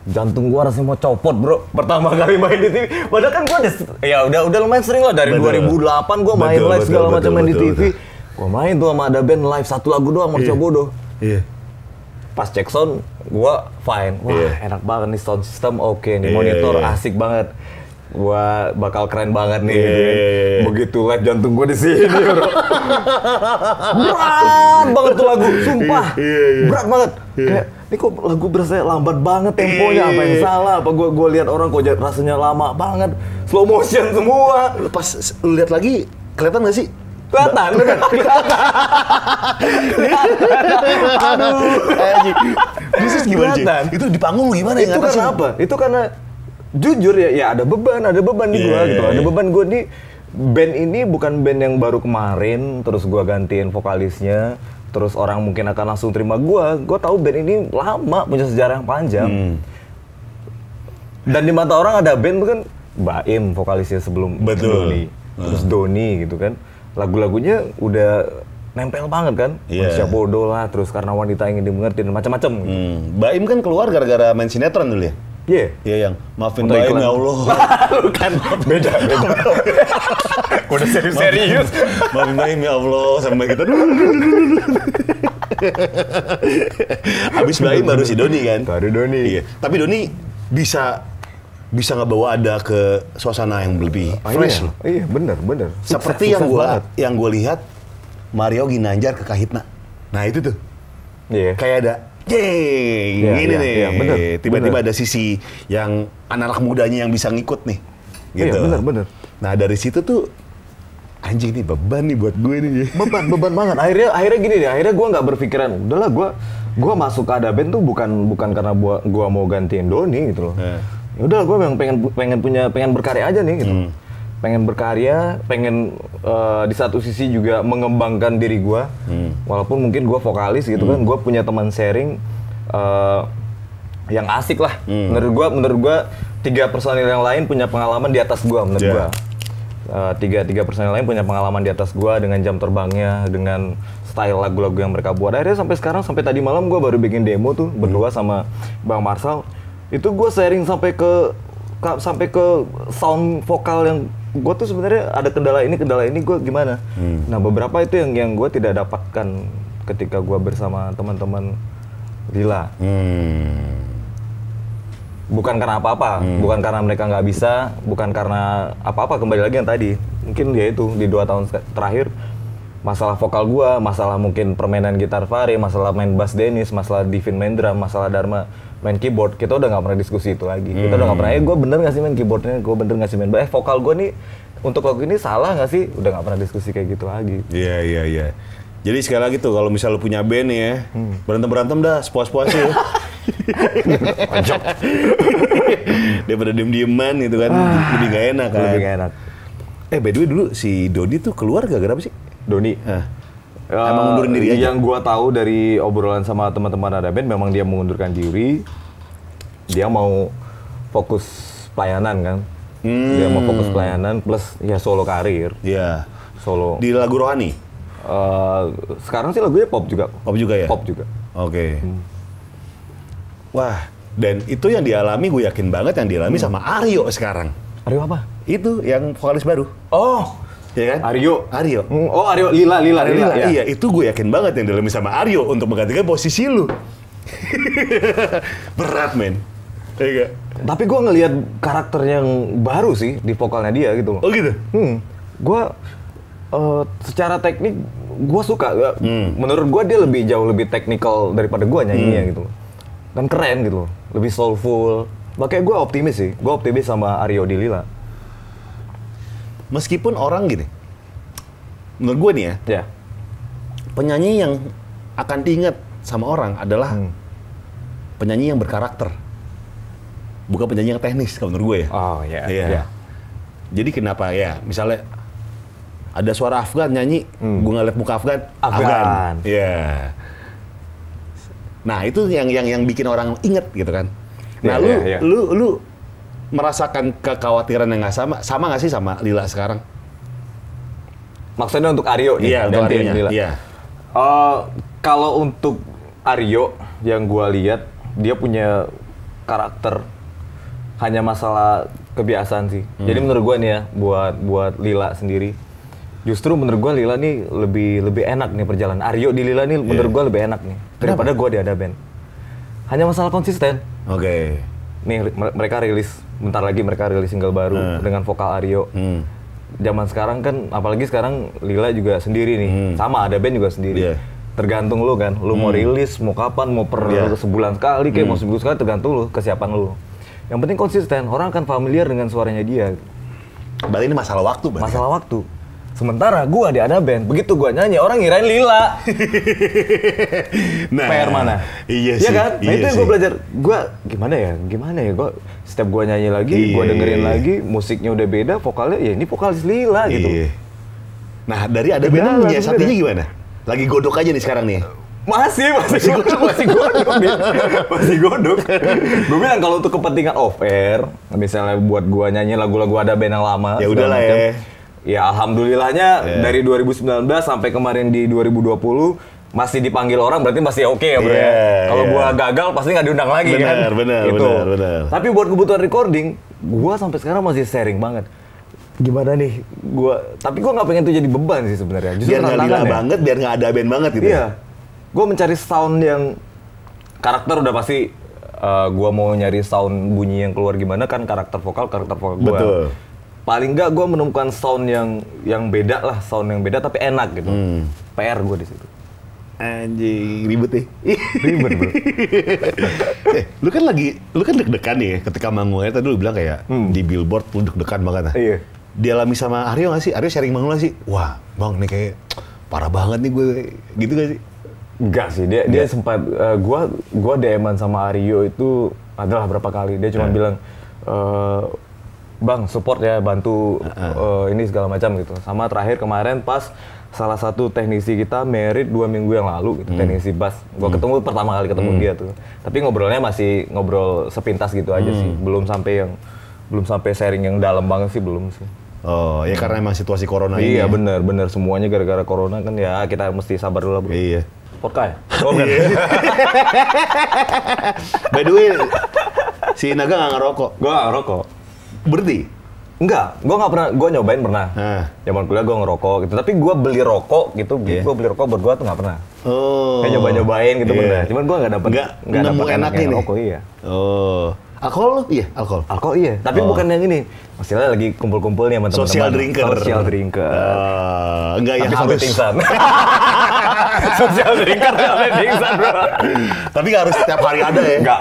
Jantung gua rasanya mau copot, bro. Pertama kali main di TV. Padahal kan gua udah lumayan sering lah dari 2008 gua main live segala macam main di TV. Gua main tuh sama ada band live satu lagu doang, Manusia Bodoh. Iya. Pas cek sound, gua fine. Wah, enak banget nih sound system, oke nih. Monitor asik banget. Gua bakal keren banget nih. Begitu live jantung gua di sini, bro. Berat banget tuh lagu, sumpah. Berat banget. Kayak ini kok lagu berasa lambat banget temponya, apa yang salah? Apa gua lihat orang kok rasanya lama banget. Slow motion semua. Pas lu lihat lagi, kelihatan nggak sih? Kelihatan. Aduh. Terus gimana sih? Itu di panggung gimana ya? Itu karena apa? Itu karena jujur ya ada beban di gua gitu. Ada beban gua nih. Band ini bukan band yang baru kemarin, terus gua gantiin vokalisnya, terus orang mungkin akan langsung terima gua. Gua tahu band ini lama, punya sejarah yang panjang. Dan di mata orang ada band tuh kan Baim vokalisnya sebelum Doni. Terus Doni gitu kan. Lagu-lagunya udah nempel banget kan, Manusia Bodoh lah, terus Karena Wanita Ingin Dimengerti dan macam-macam. Baim kan keluar gara-gara main sinetron dulu ya? Iya. Iya yang maafin Baim ya Allah. Bukan, beda. Udah serius. Maafin Baim ya Allah sampai kita Habis Baim baru si Doni kan? Baru Doni. Iya. Tapi Doni bisa ngebawa ada ke suasana yang lebih fresh loh. Iya, bener. Seperti yang gue lihat Mario Ginanjar ke Kahitna. Nah itu tuh. Iya. Kayak ada gini nih. Iya, bener. Tiba-tiba ada sisi yang anak-anak mudanya yang bisa ngikut nih. Gitu. Iya, bener. Nah dari situ tuh anjing nih beban nih buat gue nih. Beban banget. Akhirnya gini deh. Akhirnya gue nggak berpikiran. Udahlah gue masuk ke Ada Band tuh bukan karena gue mau gantiin Doni gitu loh. Ya udah gue memang pengen berkarya aja nih gitu. Pengen berkarya, pengen di satu sisi juga mengembangkan diri gue. Walaupun mungkin gue vokalis gitu kan, gue punya teman sharing yang asik lah. Menurut gue 3 personil yang lain punya pengalaman di atas gue menurut gue. Tiga personil lain punya pengalaman di atas gue dengan jam terbangnya, dengan style lagu-lagu yang mereka buat. Akhirnya sampai sekarang, sampai tadi malam gue baru bikin demo tuh berdua sama Bang Marsal. Itu gue sharing sampai ke sound vokal yang gue tuh sebenarnya ada kendala ini gue gimana. Nah beberapa itu yang gue tidak dapatkan ketika gue bersama teman-teman Lila. Bukan karena apa-apa, bukan karena mereka nggak bisa, bukan karena apa-apa, kembali lagi yang tadi. Mungkin ya itu, di 2 tahun terakhir, masalah vokal gue, masalah mungkin permainan gitar Fahri, masalah main bass Dennis, masalah Divin main drum, masalah Dharma main keyboard, kita udah nggak pernah diskusi itu lagi. Kita udah nggak pernah, gue bener nggak sih main keyboardnya, gue bener nggak sih main bass, vokal gue nih, untuk lagu ini salah nggak sih? Udah nggak pernah diskusi kayak gitu lagi. Iya. Jadi sekali lagi tuh, kalau misal lu punya band nih ya, berantem dah, sepuas-puasnya. Kocok. Daripada diem-dieman gitu kan, lebih gak enak kan. Lebih gak enak. By the way dulu si Doni tuh keluar gara-gara apa sih? Doni? Emang ngundurin diri aja? Yang gua tahu dari obrolan sama teman-teman Ada Band, memang dia mengundurkan diri. Dia mau fokus pelayanan kan. Dia mau fokus pelayanan plus ya solo karir. Iya. Solo. Di lagu rohani? Sekarang sih lagunya pop juga. Pop juga ya? Pop juga. Oke. Wah, dan itu yang dialami, gue yakin banget yang dialami sama Aryo sekarang. Aryo apa? Itu yang vokalis baru. Oh, ya kan? Aryo. Oh, Aryo Lila. Ya. Iya, itu gue yakin banget yang dialami sama Aryo untuk menggantikan posisi lu. Berat, men. Iya. Tapi gue ngelihat karakter yang baru sih di vokalnya dia gitu loh. Oh gitu? Gue secara teknik gue suka. Menurut gue dia jauh lebih teknikal daripada gue nyanyinya gitu loh. Dan keren gitu loh, lebih soulful. Makanya gue optimis sih, gue optimis sama Aryo di Lila. Meskipun orang gini, menurut gue nih ya, penyanyi yang akan diingat sama orang adalah penyanyi yang berkarakter, bukan penyanyi yang teknis kalau menurut gue ya. Oh iya. Jadi kenapa ya, misalnya ada suara Afgan nyanyi, gue ngeliat muka Afgan. Iya. Nah itu yang bikin orang inget gitu kan. Nah lu merasakan kekhawatiran yang nggak sama nggak sih sama Lila sekarang? Maksudnya untuk Aryo nih? Iya, untuk Aryo-nya. Lila. Iya. Kalau untuk Aryo yang gua lihat, dia punya karakter, hanya masalah kebiasaan sih. Jadi menurut gua nih ya, buat Lila sendiri, Justru menurut gua Lila nih lebih enak nih perjalanan. Aryo di Lila nih menurut gua lebih enak nih daripada gua di Ada Band. Hanya masalah konsisten. Oke. Nih mereka rilis bentar lagi mereka rilis single baru dengan vokal Aryo. Zaman sekarang kan apalagi sekarang Lila juga sendiri nih. Sama Ada Band juga sendiri. Tergantung lu kan. Lu mau rilis, mau kapan, mau per sebulan sekali kayak mau seminggu sekali tergantung lu kesiapan lu. Yang penting konsisten. Orang akan familiar dengan suaranya dia. Berarti ini masalah waktu, Masalah waktu. Sementara gua di Ada Band, begitu gua nyanyi orang ngirain Lila. Nah, PR mana? Iya sih. Iya kan? Nah iya itu yang sih. gua belajar. Gua gimana ya? Gua setiap gua nyanyi lagi, gua dengerin lagi, musiknya udah beda, vokalnya ya ini vokalis Lila gitu. Nah, dari Ada Band menyiasatinya gimana? Lagi godok aja nih sekarang nih. Masih godok. Gue bilang kalau untuk kepentingan off-air, misalnya buat gua nyanyi lagu-lagu Ada Band yang lama. Ya udahlah ya. Ya alhamdulillahnya dari 2019 sampai kemarin di 2020 masih dipanggil orang berarti masih oke ya bro ya. Kalau gua gagal pasti nggak diundang lagi kan. Benar. Tapi buat kebutuhan recording, gua sampai sekarang masih sharing banget. Gimana nih? Tapi gua nggak pengen itu jadi beban sih sebenarnya. Biar nggak Lila banget, biar nggak Ada Band banget gitu. Iya. Gua mencari sound yang karakter udah pasti. Gua mau nyari sound bunyi yang keluar gimana kan karakter vokal gua. Betul. Paling nggak gue menemukan sound yang beda lah, sound yang beda tapi enak gitu. PR gue di situ. Anjing, ribet nih. Ribet bro. lu kan deg-degan nih ya ketika manggungnya tadi lu bilang kayak di billboard lu deg-degan banget lah. Iya. Dialami sama Aryo nggak sih? Aryo sharing manggung nggak sih? Wah, bang nih kayak parah banget nih gue, gitu gak sih? Enggak sih, dia sempat gua DM-an sama Aryo itu adalah berapa kali. Dia cuma bilang Bang, support ya, bantu ini segala macam gitu. Sama terakhir kemarin pas salah satu teknisi kita merit 2 minggu yang lalu gitu, teknisi bass. Gua pertama kali ketemu dia tuh. Tapi ngobrolnya masih ngobrol sepintas gitu aja sih. Belum sampai sharing yang dalam banget sih, belum sih. Oh, ya karena emang situasi corona ini. Iya, bener semuanya gara-gara corona kan ya kita mesti sabar dulu lah, bro. Iya. Podcast. Oh, bukan. By the way, si Naga nggak ngerokok. Gua nggak ngerokok. Berarti? Enggak, gue nggak pernah, gue nyobain pernah. Zaman kuliah gue ngerokok gitu, tapi gue beli rokok gitu, gue beli rokok buat gue tuh nggak pernah. Kayak nyobain gitu pernah. Cuman gue nggak dapet enaknya nih. Rokok iya. Alkohol lu? Iya, alkohol. Alkohol iya, tapi bukan yang ini. Maksudnya lagi kumpul-kumpul nih sama teman-teman. Social drinker. Enggak yang harus. Pingsan. Social drinker sampai pingsan bro. Tapi nggak harus setiap hari ada ya? Enggak.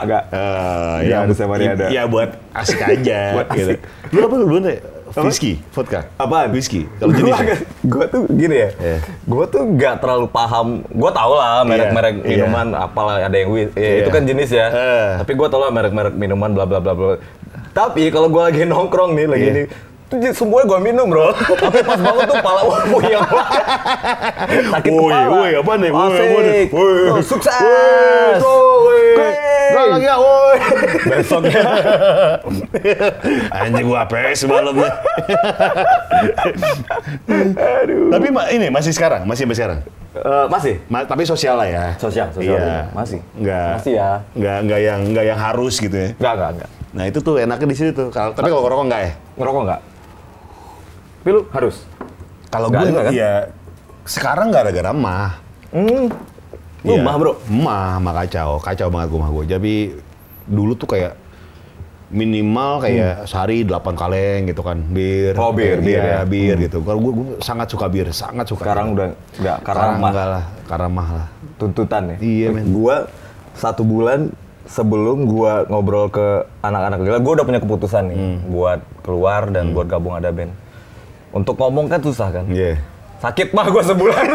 Ya harus setiap hari ada. Ya buat asik aja. Buat asik. Gitu. Lu apa dulu nih? Whisky, vodka. Apaan? Whisky. Kalau jenisnya. Gue tuh gini ya. Gue tuh nggak terlalu paham. Gue tau lah merek-merek minuman apalah ada yang itu kan jenis ya. Tapi gue tau lah merek-merek minuman bla bla bla bla. Tapi kalau gue lagi nongkrong nih lagi ini tuh semuanya gue minum bro. Tapi pas banget tuh pala yang sakit kepala. Woi, apa nih? Asik. Sukses. Gak lagi ya, woi. Besoknya. Anjing gua apes malamnya. Aduh. Tapi ini masih sekarang, masih sampai sekarang. Masih. Tapi sosial lah ya. Sosial. Iya. Masih. Masih ya. Enggak yang harus gitu ya. Enggak. Nah, itu tuh enaknya di situ tuh. Tapi kalau ngerokok enggak ya? Ngerokok enggak. Tapi lu harus. Kalau gue kan? Ya sekarang gara-gara mah. Lu mah bro? Mah kacau banget mah gue. Jadi dulu tuh kayak minimal kayak sehari 8 kaleng gitu kan bir. Oh bir gitu. Kalau gue sangat suka bir, sangat suka. Sekarang udah enggak karena mah lah. Tuntutan ya. Iya men. Gua 1 bulan sebelum gua ngobrol ke anak-anak Lila, gua udah punya keputusan nih buat keluar dan buat gabung Ada Band. Untuk ngomong kan susah kan? Iya. Sakit mah gua sebulan.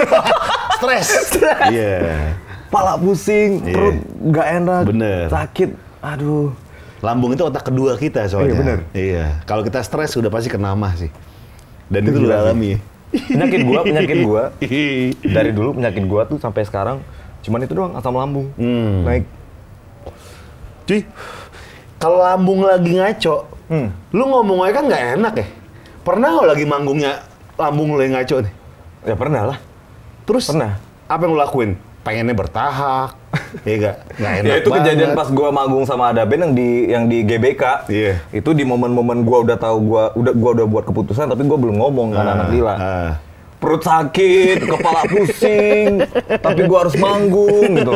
Stres. Iya. Pala pusing, perut nggak enak, bener. Sakit, aduh. Lambung itu otak kedua kita soalnya. Iya bener. Iya. Kalau kita stres udah pasti kena mah sih. Dan itu udah alami. Penyakit gua dari dulu penyakit gua tuh sampai sekarang cuman itu doang, asam lambung naik. Cuy, kalau lambung lagi ngaco, lu ngomongnya kan nggak enak ya. Pernah nggak lagi manggungnya lambung lu yang ngaco nih? Ya pernah lah. Terus pernah. Apa yang lu lakuin? Pengennya bertahak, ya nggak enak. Ya itu banget. kejadian pas gua manggung sama Ada Band yang di GBK. Iya. Itu di momen-momen gua udah tahu gua udah buat keputusan tapi gua belum ngomong ke anak-anak Lila. perut sakit, kepala pusing, tapi gue harus manggung gitu.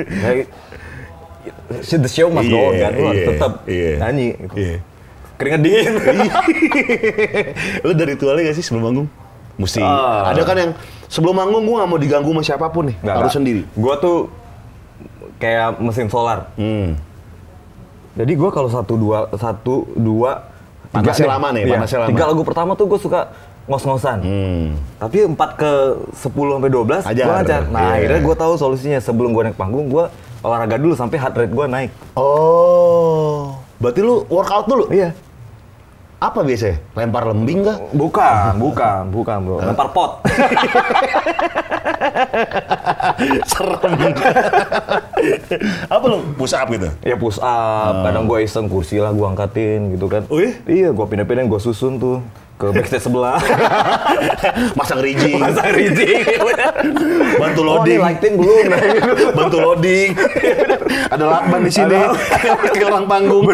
Kayak, the show must go on kan, lu harus tetap nyanyi. Gitu. Keringat dingin. Lu dari ritualnya gak sih sebelum manggung? Mesti. Ada kan yang sebelum manggung gue gak mau diganggu sama siapapun nih, harus sendiri. Gue tuh kayak mesin solar. Jadi gue kalau 1, 2, 3 panasnya lama nih, panasnya lama. 3 lagu pertama tuh gue suka ngos-ngosan. Tapi 4 ke 10 sampai 12 gue ngajar. Nah akhirnya gue tahu solusinya. Sebelum gue naik panggung, gue olahraga dulu sampai heart rate gue naik. Oh, berarti lu workout dulu? Iya. Apa biasanya? Lempar lembing kah? Bukan bro. Lempar pot. Serem. Apa lu? Push up gitu? Ya push up. Kadang gue iseng kursi lah gue angkatin gitu kan. Oh iya? Iya, gue pindah-pindahin, gue susun tuh ke backstage sebelah. Masang rigging. Bantu Oh, loading. ini lighting belum. Bantu loading. Ada lakban di sini. Kayak orang panggung.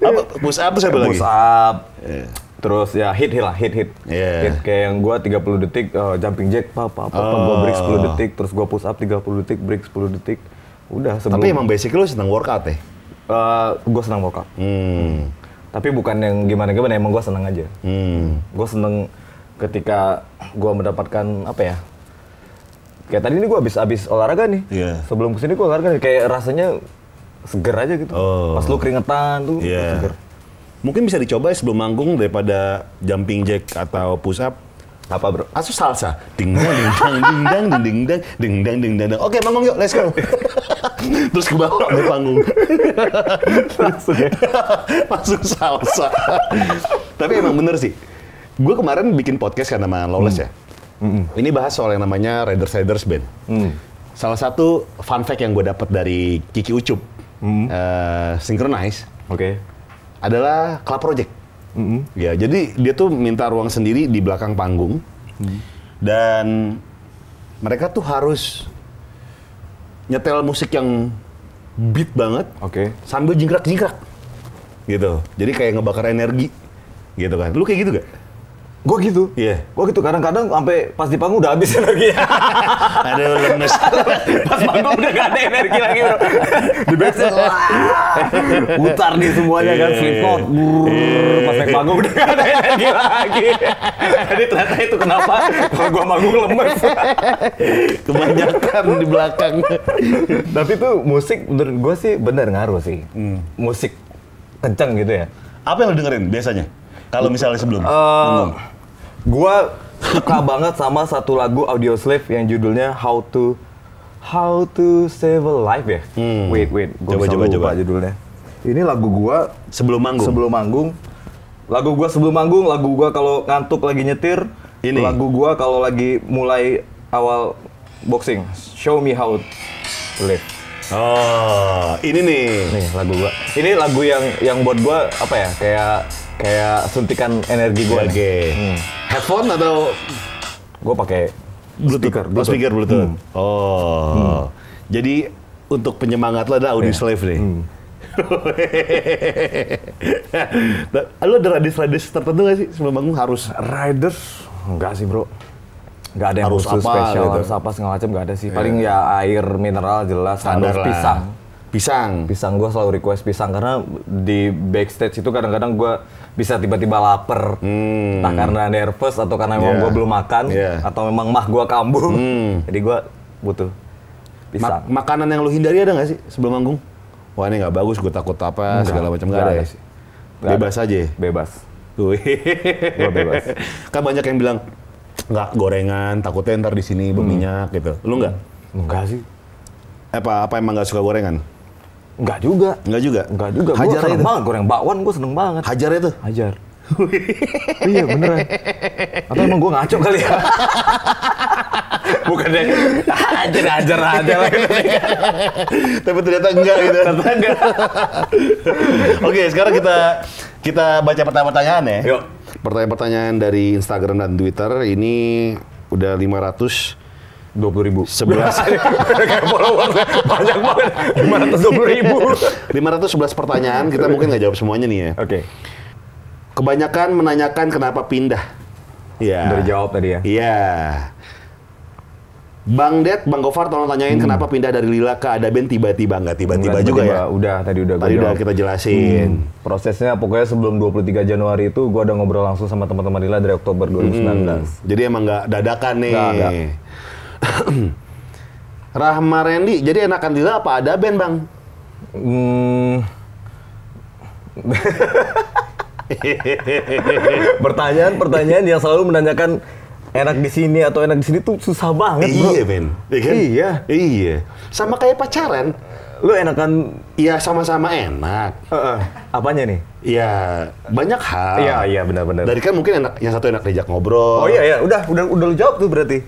Apa push up terus apa lagi? Push up. Terus ya hit. Yeah. Hit kayak yang gua 30 detik jumping jack gua break 10 detik, terus gua push up 30 detik, break 10 detik. Udah sebelum. Tapi emang basic lu seneng workout ya? Gua senang workout. Tapi bukan yang gimana-gimana, emang gua senang aja. Gua seneng ketika gua mendapatkan apa ya? Kayak tadi ini gua habis olahraga nih. Yeah. Sebelum kesini gua olahraga nih, kayak rasanya seger aja gitu. Pas lu keringetan tuh seger. Mungkin bisa dicoba ya sebelum manggung daripada jumping jack atau push up. Apa bro? Asu salsa. Ding dang ding dang ding dang ding dang ding dang ding dang. Oke, manggung yuk, let's go. Terus ke bawah di panggung. Masuk salsa. Tapi emang bener sih. Gue kemarin bikin podcast kan sama Lawless ya. Ini bahas soal yang namanya Riders Band. Salah satu fun fact yang gue dapat dari Kiki Ucup, Synchronize, adalah Club Project. Ya, jadi dia tuh minta ruang sendiri di belakang panggung, dan mereka tuh harus nyetel musik yang beat banget, sambil jingkrak-jingkrak, gitu. Jadi kayak ngebakar energi, gitu kan. Lu kayak gitu gak? Gue gitu. Iya. Gue gitu kadang-kadang sampai pas di panggung udah habis energi. Aduh, lemes. Pas panggung udah gak ada energi lagi bro. Di backstage putar nih semuanya kan, Slipknot. Pas naik panggung udah gak ada energi lagi. Jadi ternyata itu kenapa kalau gue manggung lemes. Kebanyakan di belakang. Tapi tuh musik menurut gue sih bener ngaruh sih. Musik kenceng gitu ya. Apa yang lo dengerin biasanya? Kalau misalnya sebelum manggung? Gua suka banget sama satu lagu Audioslave yang judulnya How to Save a Life ya. Wait, gua coba judulnya. Ini lagu gua sebelum manggung. Lagu gua sebelum manggung, lagu gua kalau ngantuk lagi nyetir. Ini lagu gua kalau lagi mulai awal boxing. Show me how to live. Oh, ini nih. Nih lagu gua. Ini lagu yang buat gua apa ya? Kayak suntikan energi gua. Headphone atau gua pakai speaker Bluetooth. Jadi untuk penyemangat lo ada Audioslave nih. Lu ada riders tertentu nggak sih sebelum manggung harus? Riders? Enggak sih bro. Nggak ada yang harus khusus apa, spesial, gitu. harus apa segala macam nggak ada sih. Paling ya air mineral jelas, standar harus pisang. Pisang gue selalu request pisang karena di backstage itu kadang-kadang gue bisa tiba-tiba lapar, entah karena nervous atau karena memang gue belum makan, atau memang mah gue kambuh, jadi gue butuh pisang. Makanan yang lu hindari ada nggak sih sebelum manggung? Wah ini nggak bagus, gue takut apa segala macam nggak ada sih. Bebas aja. Bebas. Gue bebas. Kan banyak yang bilang nggak gorengan, takutnya ntar di sini berminyak gitu. Lu nggak? Enggak sih. Apa emang nggak suka gorengan? Enggak juga. Gue seneng banget goreng bakwan, gue seneng banget. Hajar itu? Hajar. Iya beneran. Atau emang gue ngaco kali ya? Bukan deh, hajar aja lah. Tapi ternyata enggak gitu. Ternyata enggak. Oke, sekarang kita baca pertanyaan-pertanyaan ya. Yuk. Pertanyaan-pertanyaan dari Instagram dan Twitter ini udah 520.000. 11. Kayak followersnya banyak banget. 520.000. 511 pertanyaan, kita mungkin nggak jawab semuanya nih ya. Oke. kebanyakan menanyakan kenapa pindah. Iya. Udah dijawab tadi ya. Iya. Bang Ded, Bang Gofar tolong tanyain kenapa pindah dari Lila ke Adaben tiba-tiba, nggak tiba-tiba juga ya? Udah, tadi udah kita jelasin. Prosesnya pokoknya sebelum 23 Januari itu gue udah ngobrol langsung sama teman-teman Lila dari Oktober 2019. Jadi emang nggak dadakan nih. Nggak. Rahma Randy, jadi enakan Lila apa Adaben, Bang? Pertanyaan yang selalu menanyakan enak di sini atau enak di sini tuh susah banget, bro. Iya, Ben. Iya. Sama kayak pacaran. Lu enakan? Iya, sama-sama enak. Apanya nih? Iya, banyak hal. Iya, benar-benar. Dari kan mungkin enak, yang satu enak diajak ngobrol. Oh iya, udah lu jawab tuh berarti.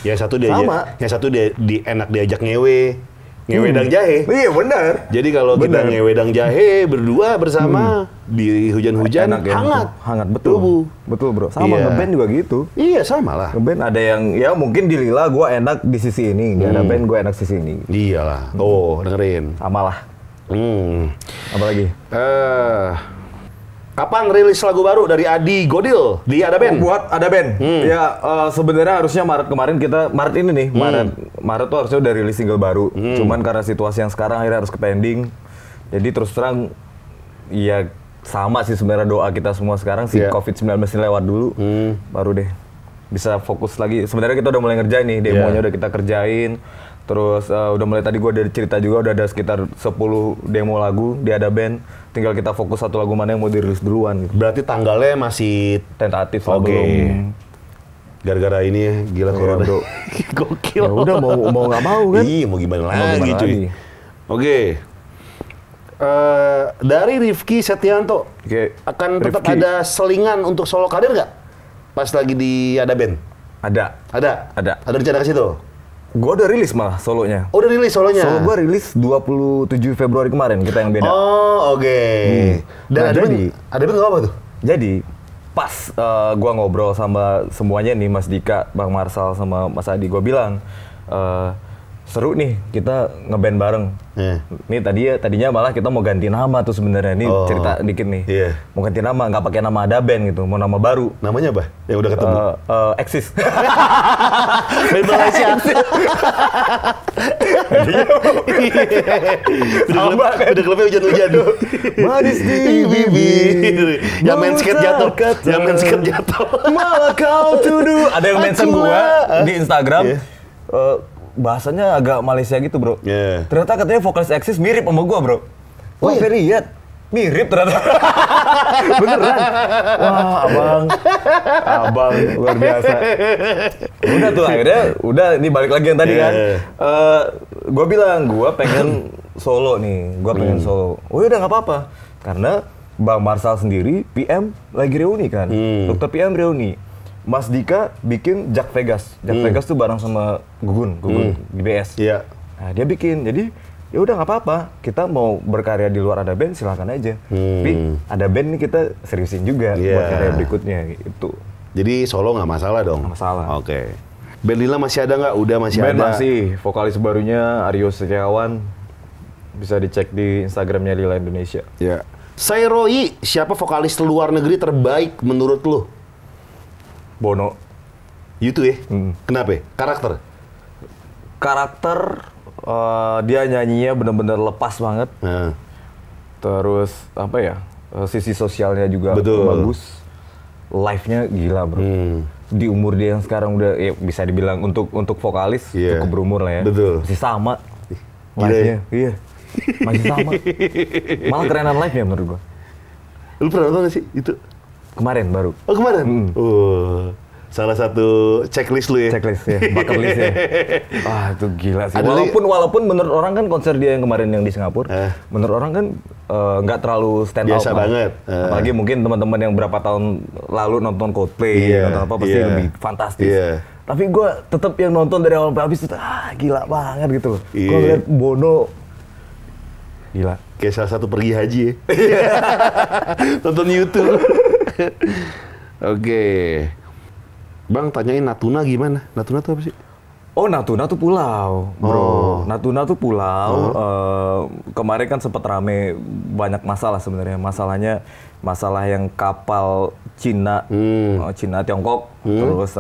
Yang satu enak diajak ngewe dang jahe. Iya, benar. Jadi kalau kita ngewe dang jahe berdua bersama di hujan-hujan enak, ya, hangat betul. Betul, bro. Sama ngeband juga gitu. Iya, sama lah. Ngeband ada yang ya mungkin di Lila gue enak di sisi ini, di ada band gue enak sisi ini. Iyalah. Tuh, dengerin. Sama lah. Apa lagi? Kapan rilis lagu baru dari Adi Godil di Adaben? Buat Adaben. Ya sebenarnya harusnya Maret kemarin Maret ini nih, Maret tuh harusnya udah rilis single baru. Cuman karena situasi yang sekarang akhirnya harus ke pending. Jadi terus terang ya sama sih sebenarnya doa kita semua sekarang si COVID-19 ini lewat dulu. Baru deh bisa fokus lagi. Sebenarnya kita udah mulai ngerjain nih, demonya udah kita kerjain. Terus udah mulai tadi gue ada cerita juga udah ada sekitar 10 demo lagu di Adaben. Tinggal kita fokus satu lagu mana yang mau dirilis duluan gitu. Berarti tanggalnya masih tentatif lah belum. Gara-gara ini ya, gila corona. Bro. Gokil. Ya udah mau nggak mau kan? Iya, mau gimana lagi cuy. Oke. Dari Rifki Setianto. Akan tetap ada selingan untuk solo karir nggak? Pas lagi di Adaben? Ada. Ada rencana ke situ? Gue udah rilis malah solonya. Oh, udah rilis solonya? Solo gue rilis 27 Februari kemarin, kita yang beda. Oh, oke. Dan Adaben nggak apa tuh? Jadi, pas gue ngobrol sama semuanya nih, Mas Dika, Bang Marsal, sama Mas Adi, gue bilang, seru nih kita ngeband bareng. Nih tadinya malah kita mau ganti nama tuh sebenarnya. Ini cerita dikit nih. Mau ganti nama, nggak pakai nama Adaben gitu, mau nama baru. Namanya apa? Yang udah ketemu? Exis. Band Malaysia. Udah klubnya hujan-hujan. Manis di bibir. Yang main skate jatuh. Malah kau tuduh. Ada yang mention gua di Instagram. Bahasanya agak Malaysia gitu, bro. Ternyata katanya vokalis Exis mirip sama gua, bro. Wah, lihat. Mirip ternyata. Beneran. Wah, abang luar biasa. Udah tuh akhirnya, ini balik lagi yang tadi kan. Gua bilang, gua pengen solo nih. Gua pengen solo. Oh udah nggak apa-apa. Karena Bang Marsal sendiri, PM lagi reuni kan. Dokter PM reuni. Mas Dika bikin Jack Vegas. Jack Vegas tuh bareng sama Gugun di BS. Iya. Nah, dia bikin. Jadi ya udah nggak apa-apa. Kita mau berkarya di luar Adaben silakan aja. Tapi Adaben nih kita seriusin juga buat karya berikutnya gitu. Jadi solo nggak masalah dong? Nggak masalah. Oke. Band Lila masih ada nggak? Udah masih band ada. Masih. Vokalis barunya Aryo Setiawan. Bisa dicek di Instagramnya Lila Indonesia. Ya. Sairoi, siapa vokalis luar negeri terbaik menurut lu? Bono. Itu ya? Kenapa? Karakter, dia nyanyinya benar-benar lepas banget. Terus apa ya? Sisi sosialnya juga bagus. Live-nya gila, bro. Di umur dia yang sekarang udah bisa dibilang untuk vokalis cukup berumur lah ya. Masih sama. Live-nya. Iya. Masih sama. Malah kerenan live-nya menurut gua. Lu pernah nonton gak sih itu? Kemarin baru. Oh, kemarin? Salah satu checklist lu ya? Checklist ya, bucket list ya. Wah, itu gila sih. Walaupun menurut orang kan konser dia yang kemarin yang di Singapura, menurut orang kan nggak terlalu stand out. Biasa banget. Apalagi mungkin teman-teman yang berapa tahun lalu nonton Coldplay, nonton apa pasti lebih fantastis. Tapi gue tetap yang nonton dari awal sampai habis itu, gila banget gitu loh. Gue lihat Bono, gila. Kayak salah satu pergi haji ya. Nonton YouTube. Oke. Bang, tanyain Natuna gimana? Natuna tuh apa sih? Oh, Natuna tuh pulau, bro. Natuna tuh pulau. Kemarin kan sempat rame banyak masalah sebenarnya. Masalah yang kapal Cina, Cina Tiongkok, terus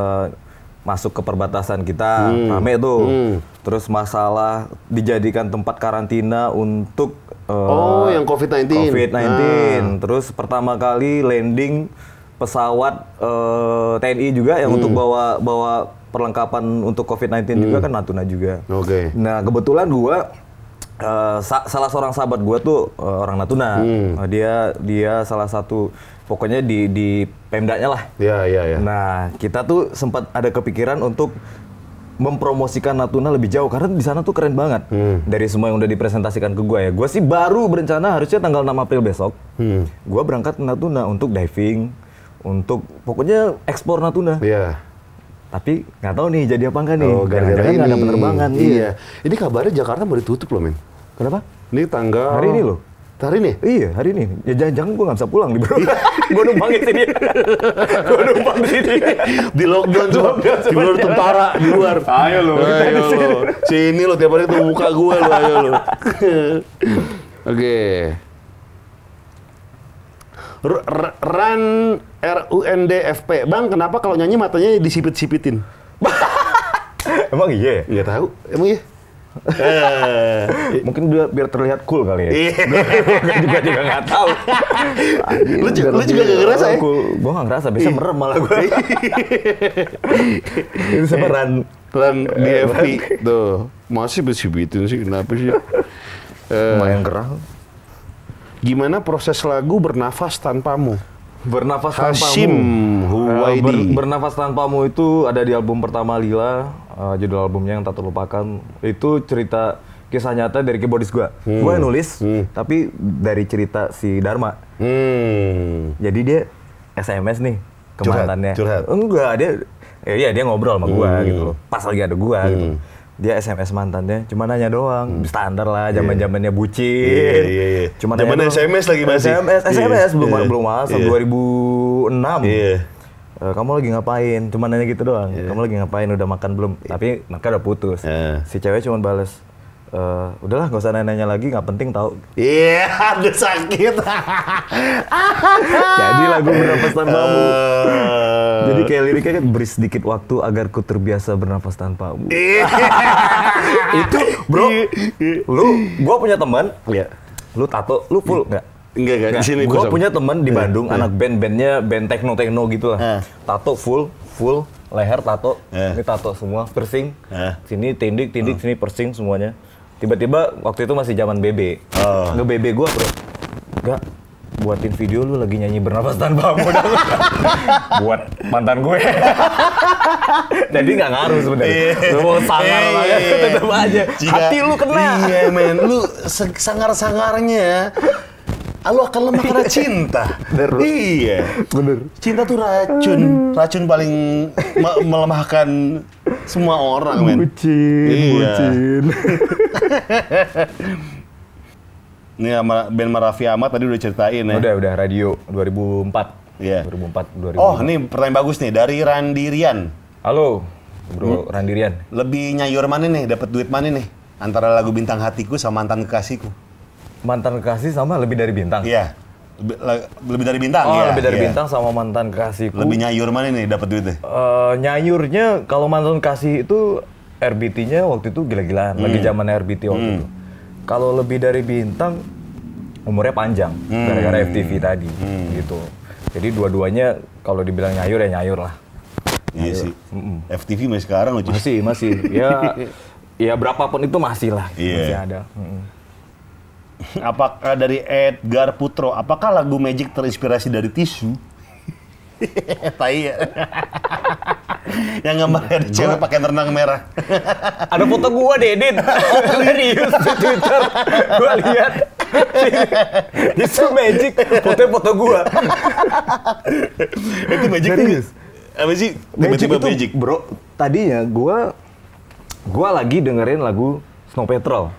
masuk ke perbatasan kita, rame tuh. Terus masalah dijadikan tempat karantina untuk yang COVID-19. Terus pertama kali landing pesawat TNI juga yang untuk bawa perlengkapan untuk COVID-19 juga kan Natuna juga. Oke. Nah, kebetulan gua salah seorang sahabat gua tuh orang Natuna. Dia salah satu pokoknya di Pemdanya lah. Iya. Nah, kita tuh sempat ada kepikiran untuk mempromosikan Natuna lebih jauh karena di sana tuh keren banget. Dari semua yang udah dipresentasikan ke gua ya. Gua sih baru berencana harusnya tanggal 6 April besok. Gua berangkat ke Natuna untuk diving, untuk pokoknya ekspor Natuna. Iya. Tapi nggak tahu nih jadi apa enggak nih. Gara-gara ini nggak ada penerbangan. Iya. Ini kabarnya Jakarta mau ditutup loh, men. Kenapa? Ini tanggal Hari ini loh. Hari ini? Iya, hari ini. Ya jangan gue nggak bisa pulang nih, bro. Gue numpang di sini. Gue numpang di sini. Di lockdown tuh. Di luar tentara di luar. Ayo lo. Sini lo tiap hari tuh muka gue lo, ayo lo. Oke. Ran RUNDFP. Bang, kenapa kalau nyanyi matanya disipit-sipitin? Emang iya? Nggak tahu. Emang iya? Mungkin biar terlihat cool kali ya. Gue juga nggak tahu. Lu juga nggak ngerasa ya? Gue nggak ngerasa, biasa merem malah gue. Itu sama Ran DFP tuh. Masih bisipitin sih, kenapa sih? Lumayan gerah. Gimana proses lagu Bernafas Tanpamu? Bernafas Hashim Tanpamu. Huwaidi. Bernafas Tanpamu itu ada di album pertama Lila, judul albumnya yang tak terlupakan. Itu cerita kisah nyata dari keyboardis gua. Gua yang nulis, tapi dari cerita si Dharma. Jadi dia SMS nih ke mantannya. Curhat. Enggak, dia ngobrol sama gua gitu loh. Pas lagi ada gua gitu. Dia SMS mantannya, cuma nanya doang. Standar lah, zaman-zamannya bucin. Iya. Cuma zaman SMS lagi masih. SMS belum masuk 2006. Iya. Kamu lagi ngapain? Cuma nanya gitu doang. Kamu lagi ngapain? Udah makan belum? Tapi mereka udah putus. Si cewek cuma bales, udahlah gak usah nanya lagi, nggak penting tau. Iya, aduh sakit. Jadi lagu Bernafas Tanpamu. Jadi kayak liriknya kan, beri sedikit waktu agar ku terbiasa bernafas tanpamu. Itu bro, gua punya teman. Iya. Lu tato, lu full nggak? Enggak, di sini gua punya teman di Bandung, anak band-bandnya band techno gitu lah. Tato full, leher tato, ini tato semua, piercing. Sini tindik, sini piercing semuanya. Tiba-tiba waktu itu masih zaman BB. Nge-BB gua, bro. Enggak, buatin video lu lagi nyanyi Bernafas Tanpamu. Buat mantan gue. Jadi nggak ngaruh sebenarnya. Lu mau sangar banget, tetep aja. Hati lu kena. Iya, men. Lu sangar-sangarnya, lu akan lemah karena cinta. Iya. Bener. Cinta tuh racun. Racun paling melemahkan semua orang, men. Bucin. Ini sama band Raffi Ahmad tadi udah ceritain ya. Udah radio 2004. Iya. 2004. Oh, ini pertanyaan bagus nih dari Randirian. Halo, Bro Randirian. Lebih nyayur mana nih? Dapat duit mana nih? Antara lagu Bintang Hatiku sama Mantan Kekasihku. Mantan Kekasih sama Lebih Dari Bintang. Iya. Lebih dari bintang ya. Lebih Dari Bintang sama Mantan Kekasihku. Lebih nyayur mana nih dapat duitnya? Nyayurnya kalau Mantan Kekasih itu RBT-nya waktu itu gila-gilaan. Lagi zaman RBT waktu itu. Kalau Lebih Dari Bintang umurnya panjang gara-gara FTV tadi gitu. Jadi dua-duanya kalau dibilang nyayur ya nyayur lah. Iya sih. FTV masih sekarang loh. Masih. Ya berapapun itu masih lah. Masih ada. Apakah dari Edgar Putro, apakah lagu Magic terinspirasi dari tisu? Tai ya. Yang gambarnya ada cewek pakai renang merah. Ada foto gua Dedin. Serius di Twitter. Gua lihat. Itu Magic, foto gua. Itu Magic serius. Apa sih? Tiba-tiba Magic, bro. Tadinya gua lagi dengerin lagu Snow Patrol.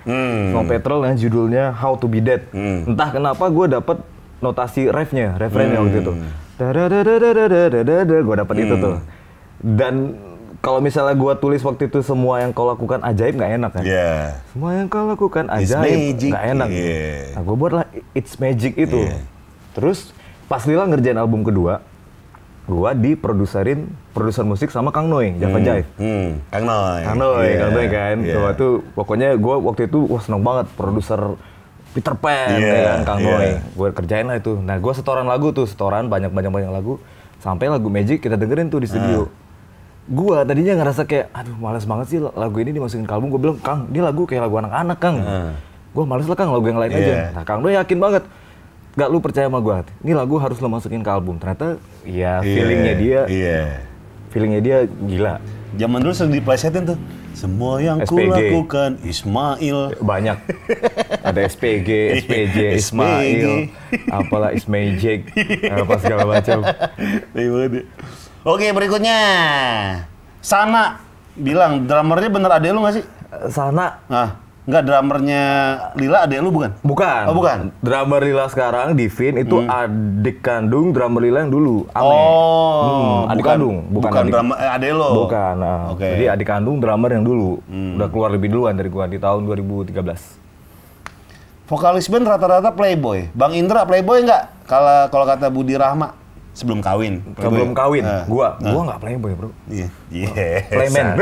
Snow Patrol yang judulnya How to Be Dead. Entah kenapa gua dapet notasi refrennya waktu itu. Gue dapet itu tuh. Dan kalau misalnya gue tulis waktu itu semua yang kau lakukan ajaib nggak enak kan? Iya. Semua yang kau lakukan ajaib nggak enak. Nah gue buatlah It's Magic itu. Terus pas Lila ngerjain album kedua, gue produser musik sama Kang Noy, Java Jive. Kang Noy kan. Coba tuh pokoknya gue waktu itu seneng banget produser Peter Pan ya kan Kang Noy. Gue kerjain lah itu. Nah gue setoran lagu tuh, banyak lagu. Sampai lagu Magic kita dengerin tuh di studio. Gua tadinya ngerasa kayak, aduh males banget sih lagu ini dimasukin ke album. Gue bilang, Kang, ini lagu kayak lagu anak-anak, Kang. Gua males lah, Kang, lagu yang lain aja. Nah, Kang, lo yakin banget. Gak, lu percaya sama gua. Ini lagu harus lo masukin ke album. Ternyata, ya feelingnya dia gila. Zaman dulu sering diplesetin tuh. Semua yang kulakukan Ismail. Banyak. Ada SPG, SPJ, Ismail. Apalah Ismagic. Apa segala macam. Oke, berikutnya. Sana bilang, drummernya bener adek lu nggak sih? Sana. Nah, nggak, drummernya Lila adek lu bukan? Bukan. Oh, bukan? Drummer Lila sekarang, Divin, itu adik kandung drummer Lila yang dulu, Ame. Adik kandung. Bukan drummer adek lo? Bukan. Jadi adik kandung drummer yang dulu. Udah keluar lebih duluan dari gua, di tahun 2013. Vokalis band rata-rata playboy. Bang Indra playboy nggak? Kalau kata Budi Rahma. Sebelum kawin. Sebelum kawin. Gua nggak playboy, bro. Iya. Playman.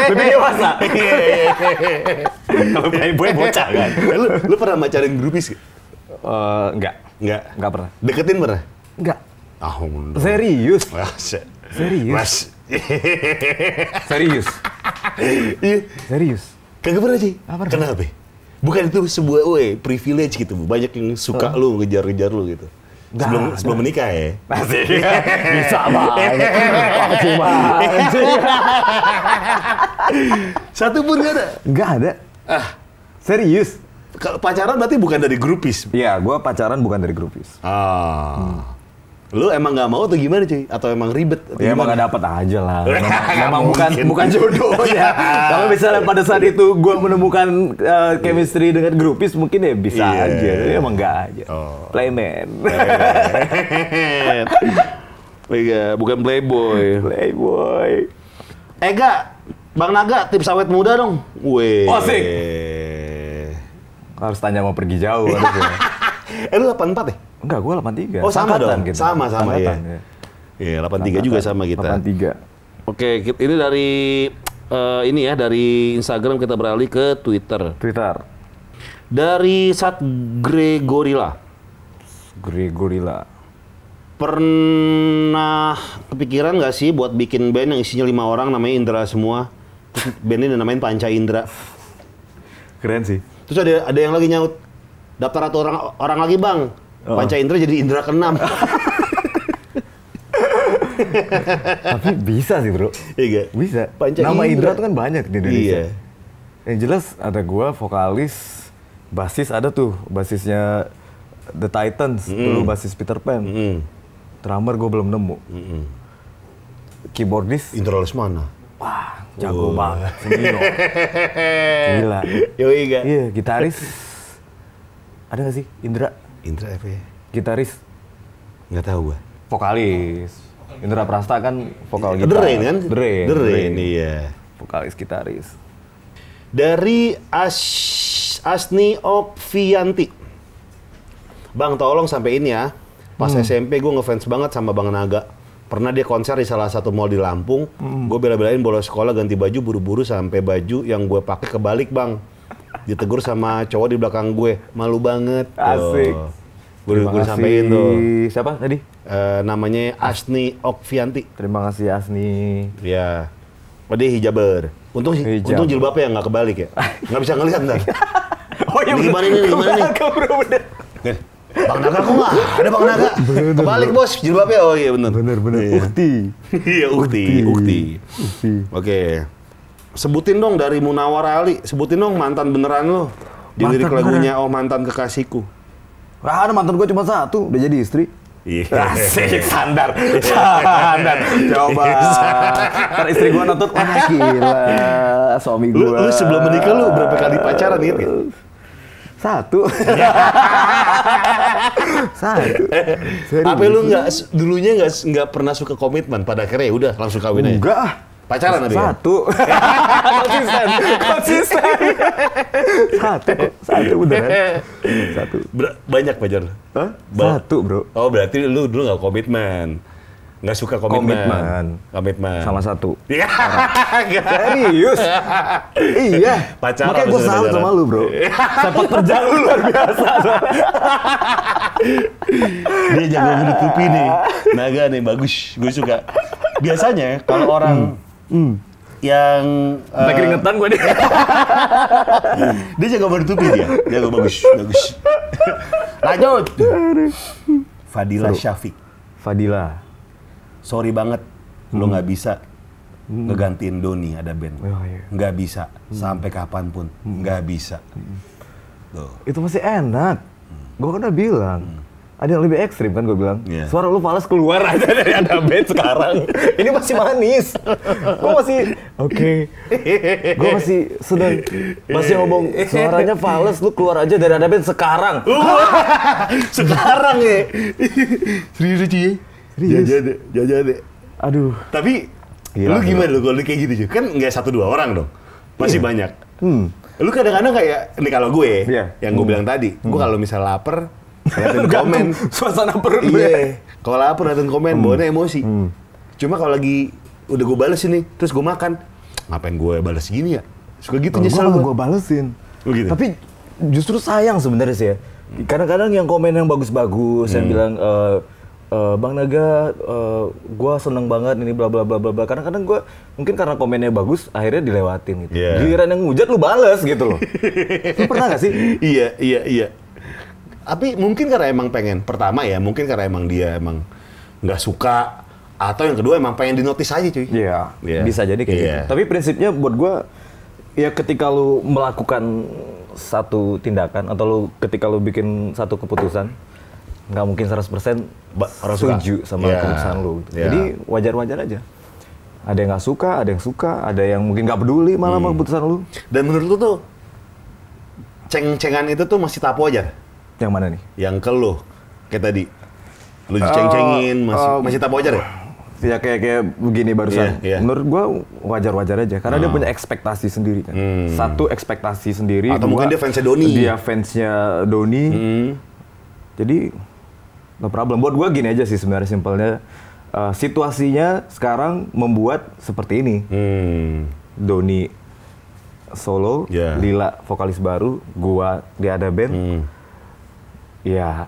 Lebih dewasa. Kalau playboy bocah kan. Lu pernah pacarin grupis? Enggak pernah. Deketin pernah? Enggak. Serius? Serius. Kagak pernah sih. Kenapa? Bukan itu sebuah privilege gitu, banyak yang suka lu, ngejar-ngejar lu gitu. Sebelum menikah ya? Masih. Bisa banget. Mancing. Satu pun nggak ada? Nggak ada. Serius. Kalau pacaran berarti bukan dari grupis? Iya, gua pacaran bukan dari grupis. Lu emang nggak mau atau gimana cuy? Atau emang ribet? Ya emang nggak dapet aja lah. Memang bukan jodohnya. Kalau misalnya pada saat itu gue menemukan chemistry dengan grupis, mungkin ya bisa aja. Tapi emang nggak aja. Playman. Bukan playboy. Ega, Bang Naga, tips awet muda dong. Asik. Harus tanya mau pergi jauh. Lu 84 ya? Enggak, gue 83. Oh sama dong, gitu. sama ya. Iya, 83 juga sama kita. 83. Oke, ini dari dari Instagram kita beralih ke Twitter. Dari Sat Gregorilla. Pernah kepikiran nggak sih buat bikin band yang isinya 5 orang namanya Indra semua? Terus band ini namanya Panca Indra. Keren sih. Terus ada yang lagi nyaut, daftar atau orang lagi bang. Panca Indra jadi Indra ke-6. Tapi bisa sih bro. Iya. Bisa. Panca Nama Indra tuh kan banyak di Indonesia. Iya. Yang jelas ada gua vokalis, basis ada tuh, basisnya The Titans, dulu basis Peter Pan. Drummer gua belum nemu. Keyboardis Indra Lesmana. Wah, jago banget. Semino. Gila. Yoi gak? Iya, gitaris. Ada nggak sih Indra? Indra apa ya? Gitaris. Nggak tahu gua. Vokalis. Indra Prasta kan vokal gitar. The Rain kan? The Rain, iya. Vokalis gitaris. Dari Asni Okvianti. Bang, tolong sampein ya. Pas SMP gue ngefans banget sama Bang Naga. Pernah dia konser di salah satu mall di Lampung. Gue bela-belain bolos sekolah ganti baju buru-buru sampai baju yang gue pakai kebalik, Bang. Ditegur sama cowok di belakang gue. Malu banget. Asik. Gue sampein tuh. Siapa tadi? Namanya Asni Okvianti. Terima kasih Asni. Ya. Oh, dia hijaber. Untung jilbabnya nggak kebalik ya. Nggak bisa ngelihat ntar. Oh iya, gimana nih? Bang Naga kok nggak ada Bang Naga? Kebalik bos jilbabnya. Oh iya benar. Bener. Iya. Ukti. Oke. Sebutin dong dari Munawar Ali. Sebutin dong mantan beneran lo. Di lirik lagunya Oh Mantan Kekasihku. Ada mantan gue cuma satu, udah jadi istri. Iya. Asik, standar. Coba. Ntar istri gue nonton, gila, suami gue. Lu sebelum menikah lu berapa kali pacaran gitu? Satu. Satu. Tapi lu dulunya nggak pernah suka komitmen, pada akhirnya ya udah langsung kawin aja. Enggak ah. Pacaran tadi. Satu. Konsisten. Satu beneran. Satu. Banyak pacar. Hah? Satu, Bro. Oh, berarti lu dulu nggak komitmen. Nggak suka komitmen. Sama satu. Iya. Serius? Iya. Pacaran. Makanya gue salut sama lu, Bro. Sepak terjang lu luar biasa. Dia jago menutupi nih. Naga nih, bagus. Gue suka. Biasanya kalau orang yang sampai keringetan gue nih. Dia jago menutupi dia. Jago bagus. Lanjut. Fadila Syafiq. Fadila. Sorry banget, lo nggak bisa ngegantiin Doni ada band. Oh, iya. Nggak bisa, sampai kapanpun. Nggak bisa. Tuh. Itu masih enak. Gue kan udah bilang. Ada yang lebih ekstrim kan gue bilang. Yeah. Suara lu fals keluar aja dari ada band sekarang. Ini masih manis. Gue masih oke. Gue masih sedang masih ngomong suaranya fals, lu keluar aja dari ada band sekarang. Sekarang ya. Serius Ci? Serius. Jajan deh. Aduh. Tapi Gila, lu gimana lu kalau kayak gitu Ci? Kan nggak 1-2 orang dong. Masih banyak. Lu kadang-kadang kayak ini kalau gue yang gue bilang tadi, gue kalau misal lapar liatin komen, Suasana perut. iya. Kalau lapar liatin komen, bawaannya emosi. Cuma kalau lagi udah gue bales ini, terus gue makan, ngapain gue bales gini ya? Suka gitu nyesel gue balesin. Gitu. Tapi justru sayang sebenarnya sih ya. Kadang-kadang yang komen yang bagus-bagus, yang bilang Bang Naga, gue seneng banget ini bla bla bla bla bla. Kadang-kadang gue mungkin karena komennya bagus, akhirnya dilewatin gitu. Yeah. Giliran yang ngujat lu bales gitu loh. Lu pernah gak sih? Iya. Tapi mungkin karena emang pengen, pertama ya, mungkin karena emang dia emang nggak suka, atau yang kedua emang pengen dinotis aja cuy. Iya, bisa jadi kayak gitu. Tapi prinsipnya buat gue, ya ketika lu melakukan satu tindakan, atau lu ketika lu bikin satu keputusan, nggak mungkin 100% setuju sama keputusan lu. Jadi wajar-wajar aja. Ada yang nggak suka, ada yang mungkin nggak peduli malah sama keputusan lu. Dan menurut lu tuh, ceng-cengan itu tuh masih tahap wajar? Yang mana nih? Yang ke lu, kayak tadi. Lu diceng-cengin, masih tahap wajar ya? Ya kayak begini barusan. Iya. Menurut gua wajar-wajar aja, karena dia punya ekspektasi sendiri kan. Satu, ekspektasi sendiri. Atau mungkin dia fansnya Doni. Dia fansnya Doni. Jadi no problem. Buat gua gini aja sih sebenarnya simpelnya. Situasinya sekarang membuat seperti ini. Doni solo, Lila vokalis baru, gua dia ada band. Ya,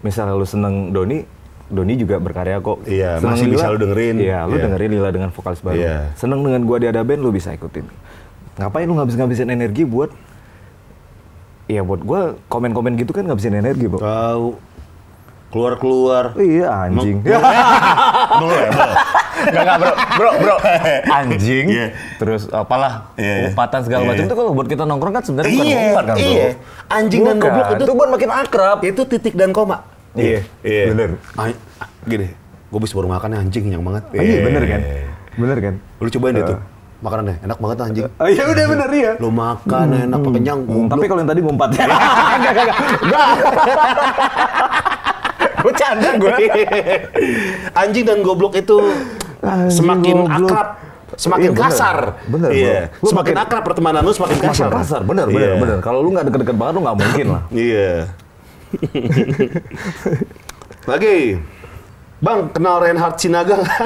misalnya lu seneng Doni juga berkarya kok. Iya, seneng masih Lila, bisa lu dengerin. Iya, lu dengerin Lila dengan vokalis baru. Iya. Seneng dengan gua dia ada band, lu bisa ikutin. Ngapain lu ngabisin energi buat buat gua komen-komen gitu kan ngabisin energi, Bro. Tahu. Keluar. Iya, anjing. Emang lu emang? Enggak bro. Anjing. Iya. Terus apalah, umpatan segala Iya. macam itu kalau buat kita nongkrong kan sebenarnya bukan umpat kan, Bro. Iya. Anjing dan goblok itu buat makin akrab. Itu titik dan koma. Iya. Bener. Gini, gue baru makan anjing kenyang banget. Iya, bener kan? Lu cobain deh tuh. Makanannya enak banget anjing. Iya udah bener ya. Lu makan enak kenyang. Tapi kalau yang tadi ngumpat ya. Enggak. Bercanda gue. Anjing dan goblok itu semakin akrab, semakin kasar. Bener. Iya. Semakin akrab pertemanan lu semakin kasar. Bener. Kalau lu nggak deket-deket banget lu nggak mungkin lah. Iya. Lagi, Bang, kenal Reinhard Sinaga nggak?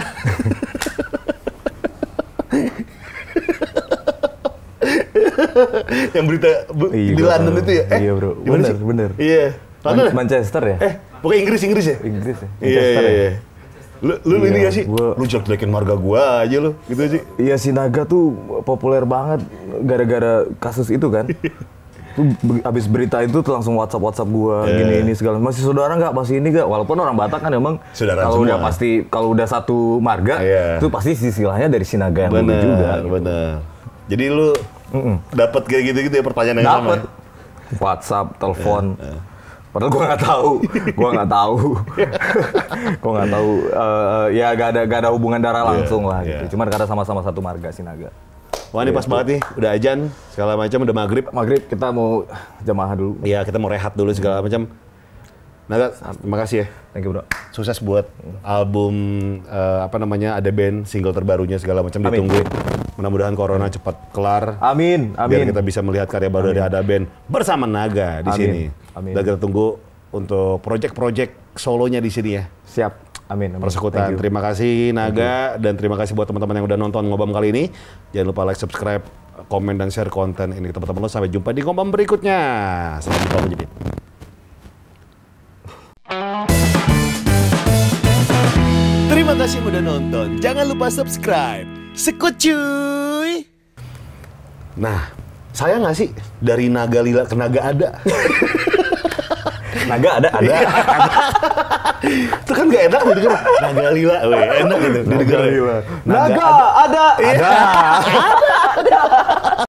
Yang berita di London itu ya? Iya bro, bener. Iya. London Manchester ya? Pokoknya Inggris ya? Inggris ya? Manchester ya? Lu ini gak sih? Gua... Lu jelek-jelekin marga gua aja lu, gitu sih. Iya, Sinaga tuh populer banget gara-gara kasus itu kan. Tuh abis berita itu tuh langsung WhatsApp gua gini segala. Masih saudara nggak? Masih ini nggak? Walaupun orang Batak kan emang kalau udah pasti kalau udah satu marga itu pasti silsilahnya dari Sinaga yang dulu juga. Bener. Jadi lu dapat kayak gitu-gitu ya pertanyaan yang sama. Dapat WhatsApp, telepon. Padahal gue nggak tahu. Ya gak ada hubungan darah langsung lah gitu. Cuman karena sama-sama satu marga Sinaga. Wah ini pas banget nih, udah azan segala macam, udah maghrib. Maghrib kita mau jamaah dulu. Iya, kita mau rehat dulu segala macam. Naga, terima kasih ya. Thank you bro. Sukses buat album Ada Band, single terbarunya segala macam, ditunggu. Mudah-mudahan corona cepat kelar. Amin, amin. Biar kita bisa melihat karya baru dari Ada Band bersama Naga di sini. Amin. Dan kita tunggu untuk project-project solonya di sini ya. Siap. Amin. Persekutuan. Terima kasih Naga dan terima kasih buat teman-teman yang udah nonton Ngobam kali ini. Jangan lupa like, subscribe, komen dan share konten ini ke teman-teman lo. Sampai jumpa di Ngobam berikutnya. Sampai jumpa menjadi. Terima kasih udah nonton. Jangan lupa subscribe. Sekut cuy. Nah, saya nggak sih dari Naga Lila ke Naga Ada? Naga ada. Itu kan gak enak gitu kan. Naga Lila, enak gitu. Naga ada.